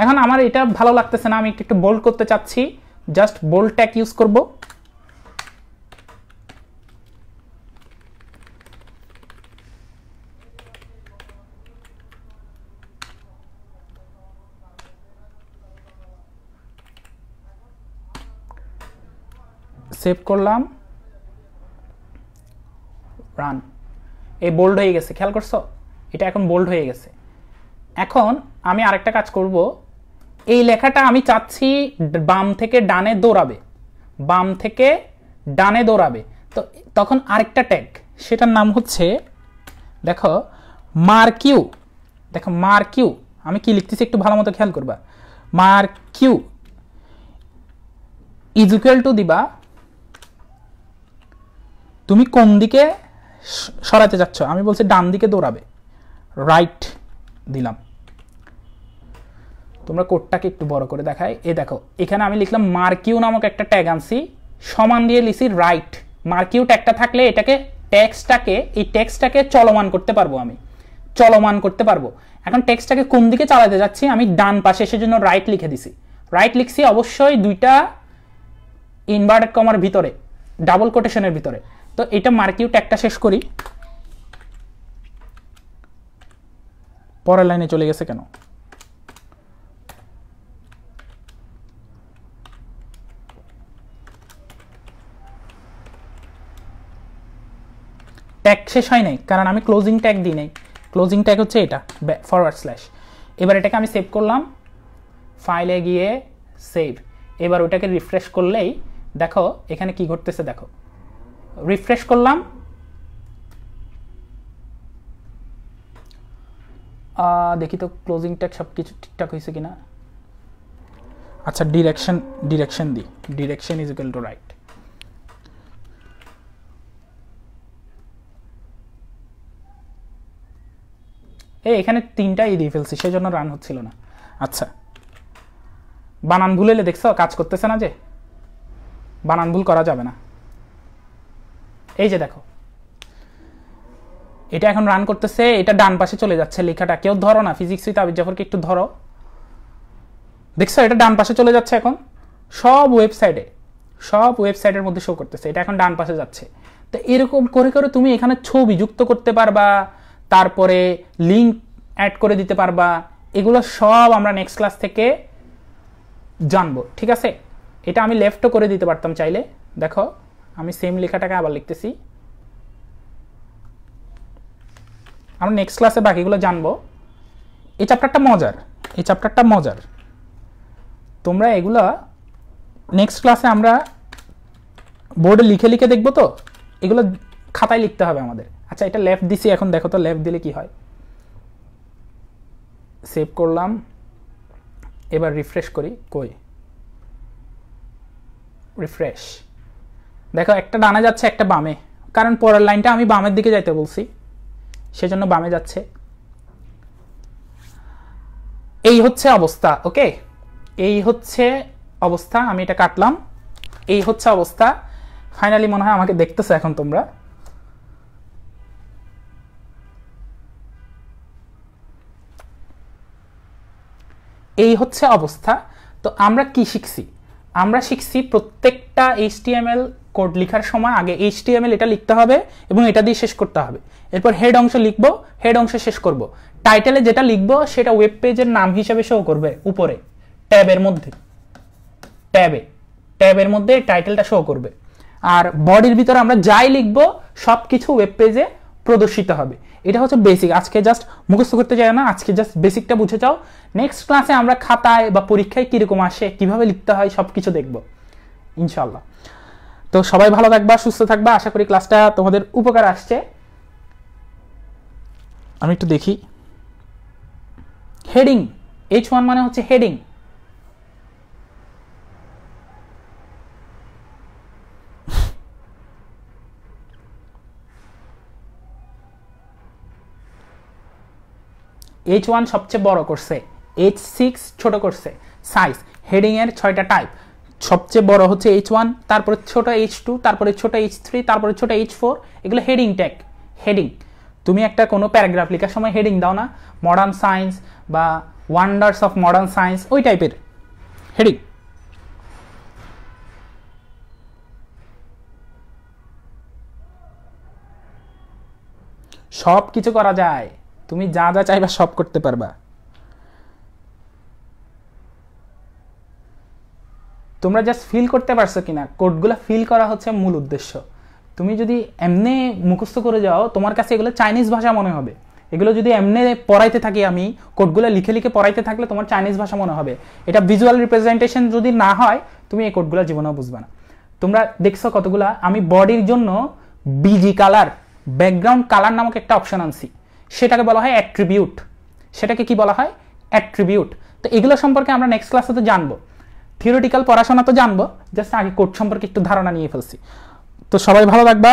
এখন আমার এটা ভালো লাগতেছে না, আমি একটু বোল্ড করতে চাচ্ছি, জাস্ট বোল্ড ট্যাগ ইউজ করব। সেভ করলাম, রান। এই বোল্ড হয়ে গেছে, খেয়াল করছো? এটা এখন বোল্ড হয়ে গেছে। এখন আমি আরেকটা কাজ করব, এই লেখাটা আমি চাচ্ছি বাম থেকে ডানে দৌড়াবে, বাম থেকে ডানে দৌড়াবে। তো তখন আরেকটা ট্যাগ, সেটার নাম হচ্ছে দেখো মার্কিউ। দেখো মার্কিউ, আমি কি লিখতেছি একটু ভালো মতো খেয়াল করবা। মার্কিউ ইজ ইকুয়াল টু দিবা তুমি কোন দিকে সরাতে যাচ্ছ। আমি বলছি ডান দিকে দৌড়াবে, রাইট দিলাম। তোমরা কোডটাকে একটু বড় করে দেখাই। এই দেখো এখানে আমি লিখলাম মার্কিউ নামক একটা ট্যাগ আনছি, সমান দিয়ে লিখছি রাইট। মার্কিউ ট্যাগটা থাকলে এটাকে এই টেক্সটটাকে চলমান করতে পারবো, আমি চলমান করতে পারবো। এখন টেক্সটটাকে কোন দিকে চালাতে যাচ্ছি, আমি ডান পাশে, সেজন্য রাইট লিখে দিছি। রাইট লিখছি অবশ্যই দুইটা ইনভার্টেড কমার ভিতরে, ডাবল কোটেশনের ভিতরে। তো এটা মার্কিউ ট্যাগটা শেষ করি। পরের লাইনে চলে গেছে কেন? ট্যাগ শেষ হয় নাই, কারণ আমি ক্লোজিং ট্যাগ দিই নাই। ক্লোজিং ট্যাগ হচ্ছে এটা ফরওয়ার্ড স্ল্যাশ। এবার এটাকে আমি সেভ করলাম, ফাইলে গিয়ে সেভ। এবার ওটাকে রিফ্রেশ করলেই দেখো এখানে কি ঘটতেছে। দেখো রিফ্রেশ করলাম, দেখি তো ক্লোজিং ট্যাগ সব কিছু ঠিকঠাক হয়েছে কিনা। আচ্ছা ডিরেকশন দিই, direction is equal two right. এখানে 3টাই দিয়ে ফেলছি, সেজন্য রান হচ্ছিল না। আচ্ছা বানান ভুল এলে দেখছো কাজ করতেছে না, যে বানান ভুল করা যাবে না। এই যে দেখো এটা এখন রান করতেছে, এটা ডান পাশে চলে যাচ্ছে লেখাটা। কেউ ধরো না, ফিজিক্স উইথ আবিদ জাফরকে একটু ধরো। দেখছো এটা ডান পাশে চলে যাচ্ছে। এখন সব ওয়েবসাইটের মধ্যে শো করতেছে, এটা এখন ডান পাশে যাচ্ছে। তো এরকম করে করে তুমি এখানে ছবি যুক্ত করতে পারবা, তারপরে লিঙ্ক অ্যাড করে দিতে পারবা। এগুলো সব আমরা নেক্সট ক্লাস থেকে জানবো, ঠিক আছে? এটা আমি লেফটও করে দিতে পারতাম চাইলে। দেখো আমি সেম লেখাটাকে আবার লিখতেছি। আমরা নেক্সট ক্লাসে বাকিগুলো জানবো। এই চ্যাপ্টারটা মজার, তোমরা এগুলা নেক্সট ক্লাসে আমরা বোর্ডে লিখে লিখে দেখবো। তো এগুলো খাতায় লিখতে হবে আমাদের। আচ্ছা এটা লেফট দিছি, এখন দেখো তো লেফট দিলে কি হয়। সেভ করলাম, এবার রিফ্রেশ করি। কই রিফ্রেশ, দেখো একটা ডানে যাচ্ছে একটা বামে, কারণ পরের লাইনটা আমি বামের দিকে যাইতে বলছি, সেজন্য বামে যাচ্ছে। এই হচ্ছে অবস্থা। ওকে, এই হচ্ছে অবস্থা। আমি এটা কাটলাম, এই হচ্ছে অবস্থা। ফাইনালি মনে হয় আমাকে দেখতেছো এখন তোমরা। এই হচ্ছে অবস্থা। তো আমরা কি শিখছি? আমরা শিখছি প্রত্যেকটা HTML কোড লেখার সময় আগে HTML এটা লিখতে হবে এবং এটা দিয়ে শেষ করতে হবে। এরপর হেড অংশ লিখবো, হেড অংশে শেষ করব। টাইটেলে যেটা লিখবো সেটা ওয়েব পেজের নাম হিসেবে শো করবে উপরে ট্যাবের মধ্যে, ট্যাবে। ট্যাবের মধ্যে টাইটেলটা শো করবে, আর বডির ভিতরে আমরা যাই লিখবো সবকিছু ওয়েব পেজে প্রদর্শিত হবে। এটা হচ্ছে বেসিক। আজকে জাস্ট মুখস্থ করতে চাই না, আজকে জাস্ট বেসিকটা বুঝে যাও। নেক্সট ক্লাসে আমরা খাতায় বা পরীক্ষায় কিরকম আসে, কিভাবে লিখতে হয়, সবকিছু দেখবো ইনশাল্লাহ। তো সবাই ভালো থাকবা, সুস্থ থাকবা। আশা করি ক্লাসটা তোমাদের উপকার আসছে। আমি একটু দেখি, হেডিং H1 মানে হচ্ছে হেডিং। H1 সবচেয়ে বড় করছে, H6 ছোট করছে। সাইজ হেডিং এর 6টা টাইপ, সবচেয়ে বড় হচ্ছে H1, তারপরে ছোট H2, তারপরে ছোট H3, তারপরে ছোট H4। এগুলো হেডিং ট্যাগ। হেডিং তুমি একটা কোনো প্যারাগ্রাফ লেখার সময় হেডিং দাও না, মডার্ন সায়েন্স বা ওয়ান্ডার্স অফ মডার্ন সায়েন্স, ওই টাইপের হেডিং। সব কিছু করা যায়, তুমি যা যা চাইবা সব করতে পারবা। তোমরা জাস্ট ফিল করতে পারছো কিনা, কোডগুলো ফিল করা হচ্ছে মূল উদ্দেশ্য। তুমি যদি এমনি মুখস্থ করে যাও, তোমার কাছে এগুলো চাইনিজ ভাষা মনে হবে। এগুলো যদি এমনি পড়াইতে থাকি, আমি কোডগুলো লিখে লিখে পড়াইতে থাকলে তোমার চাইনিজ ভাষা মনে হবে। এটা ভিজুয়াল রিপ্রেজেন্টেশন যদি না হয়, তুমি এই কোডগুলো জীবনেও বুঝবে না। তোমরা দেখছো কতগুলা, আমি বডির জন্য বিজি কালার, ব্যাকগ্রাউন্ড কালার নামক একটা অপশন আনছি, সেটাকে বলা হয় অ্যাট্রিবিউট। সেটাকে কি বলা হয়? অ্যাট্রিবিউট। তো এগুলো সম্পর্কে আমরা নেক্সট ক্লাসে তো জানবো, থিওরিটিক্যাল পড়াশোনা তো জানবো, জাস্ট আগে কোড সম্পর্কে একটু ধারণা নিয়ে ফেলছি। তো সবাই ভালো থাকবা,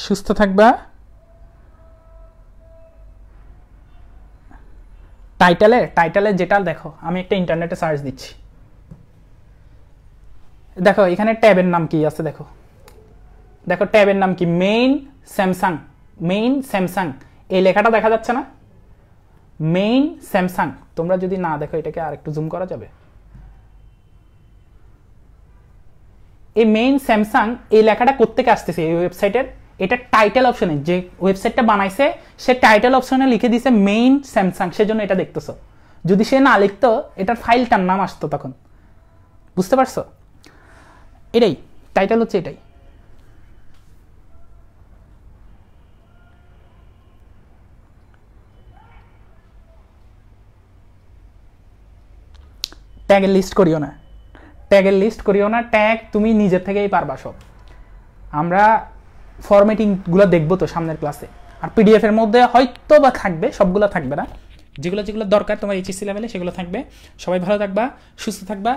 সুস্থ থাকবা। টাইটেলে যেটা দেখো, আমি একটা ইন্টারনেটে সার্চ দিচ্ছি, দেখো এখানে ট্যাবের নাম কি আছে, দেখো দেখো ট্যাবের নাম কি, মেইন স্যামসাং। মেইন স্যামসাং, এই লেখাটা দেখা যাচ্ছে না? Main Samsung. তোমরা যদি না দেখো, এটাকে আর একটু জুম করা যাবে? এই মেইন স্যামসাং, এই লেখাটা কোত্থেকে আসতেছে এই ওয়েবসাইটের? এটা টাইটেল অপশনে, যে ওয়েবসাইটটা বানাইছে সে টাইটেল অপশনে লিখে দিয়েছে মেইন স্যামসাং, সেজন্য এটা দেখতেছো। যদি সে না লিখতো, এটার ফাইলটার নাম আসতো তখন। বুঝতে পারছো? এটাই টাইটেল, হচ্ছে এটাই। ট্যাগের লিস্ট করিও না, ট্যাগের লিস্ট করিও না। ট্যাগ তুমি নিজের থেকেই পারবা সব। আমরা ফরম্যাটিংগুলো দেখবো তো সামনের ক্লাসে। আর পিডিএফ এর মধ্যে হয়তো বা থাকবে, সবগুলো থাকবে না, যেগুলো যেগুলো দরকার তোমার এইচএসসি লেভেলে সেগুলো থাকবে। সবাই ভালো থাকবা, সুস্থ থাকবা।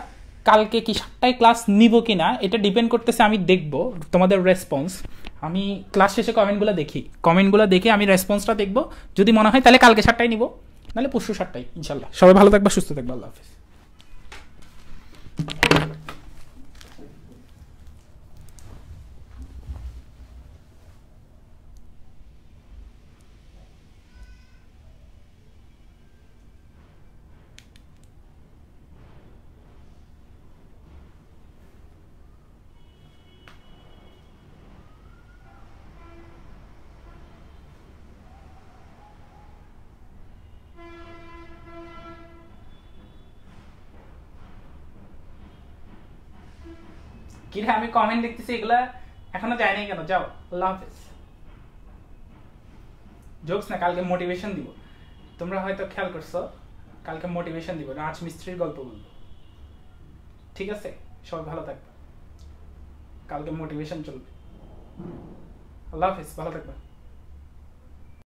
কালকে কি 7টায় ক্লাস নিব কি না এটা ডিপেন্ড করতেছে, আমি দেখবো তোমাদের রেসপন্স। আমি ক্লাস শেষে কমেন্টগুলো দেখি, কমেন্টগুলো দেখে আমি রেসপন্সটা দেখবো। যদি মনে হয় তাহলে কালকে 7টায় নিব, নাহলে পরশু 7টায় ইনশাল্লাহ। সবাই ভালো থাকবা, সুস্থ থাকবা। আল্লাহ হাফিজ। কিরে আমি কমেন্ট দেখতেছি, এগুলা এখনো যায় নাই কেন? যাও, আল্লাহ হাফেজ। জোকস না, কালকে মোটিভেশন দিব। তোমরা হয়তো খেয়াল করছো, কালকে মোটিভেশন দিব, রাজমিস্ত্রির গল্প বলবো। ঠিক আছে, সবাই ভালো থাকবে, কালকে মোটিভেশন চলবে। আল্লাহ হাফেজ, ভালো থাকবে।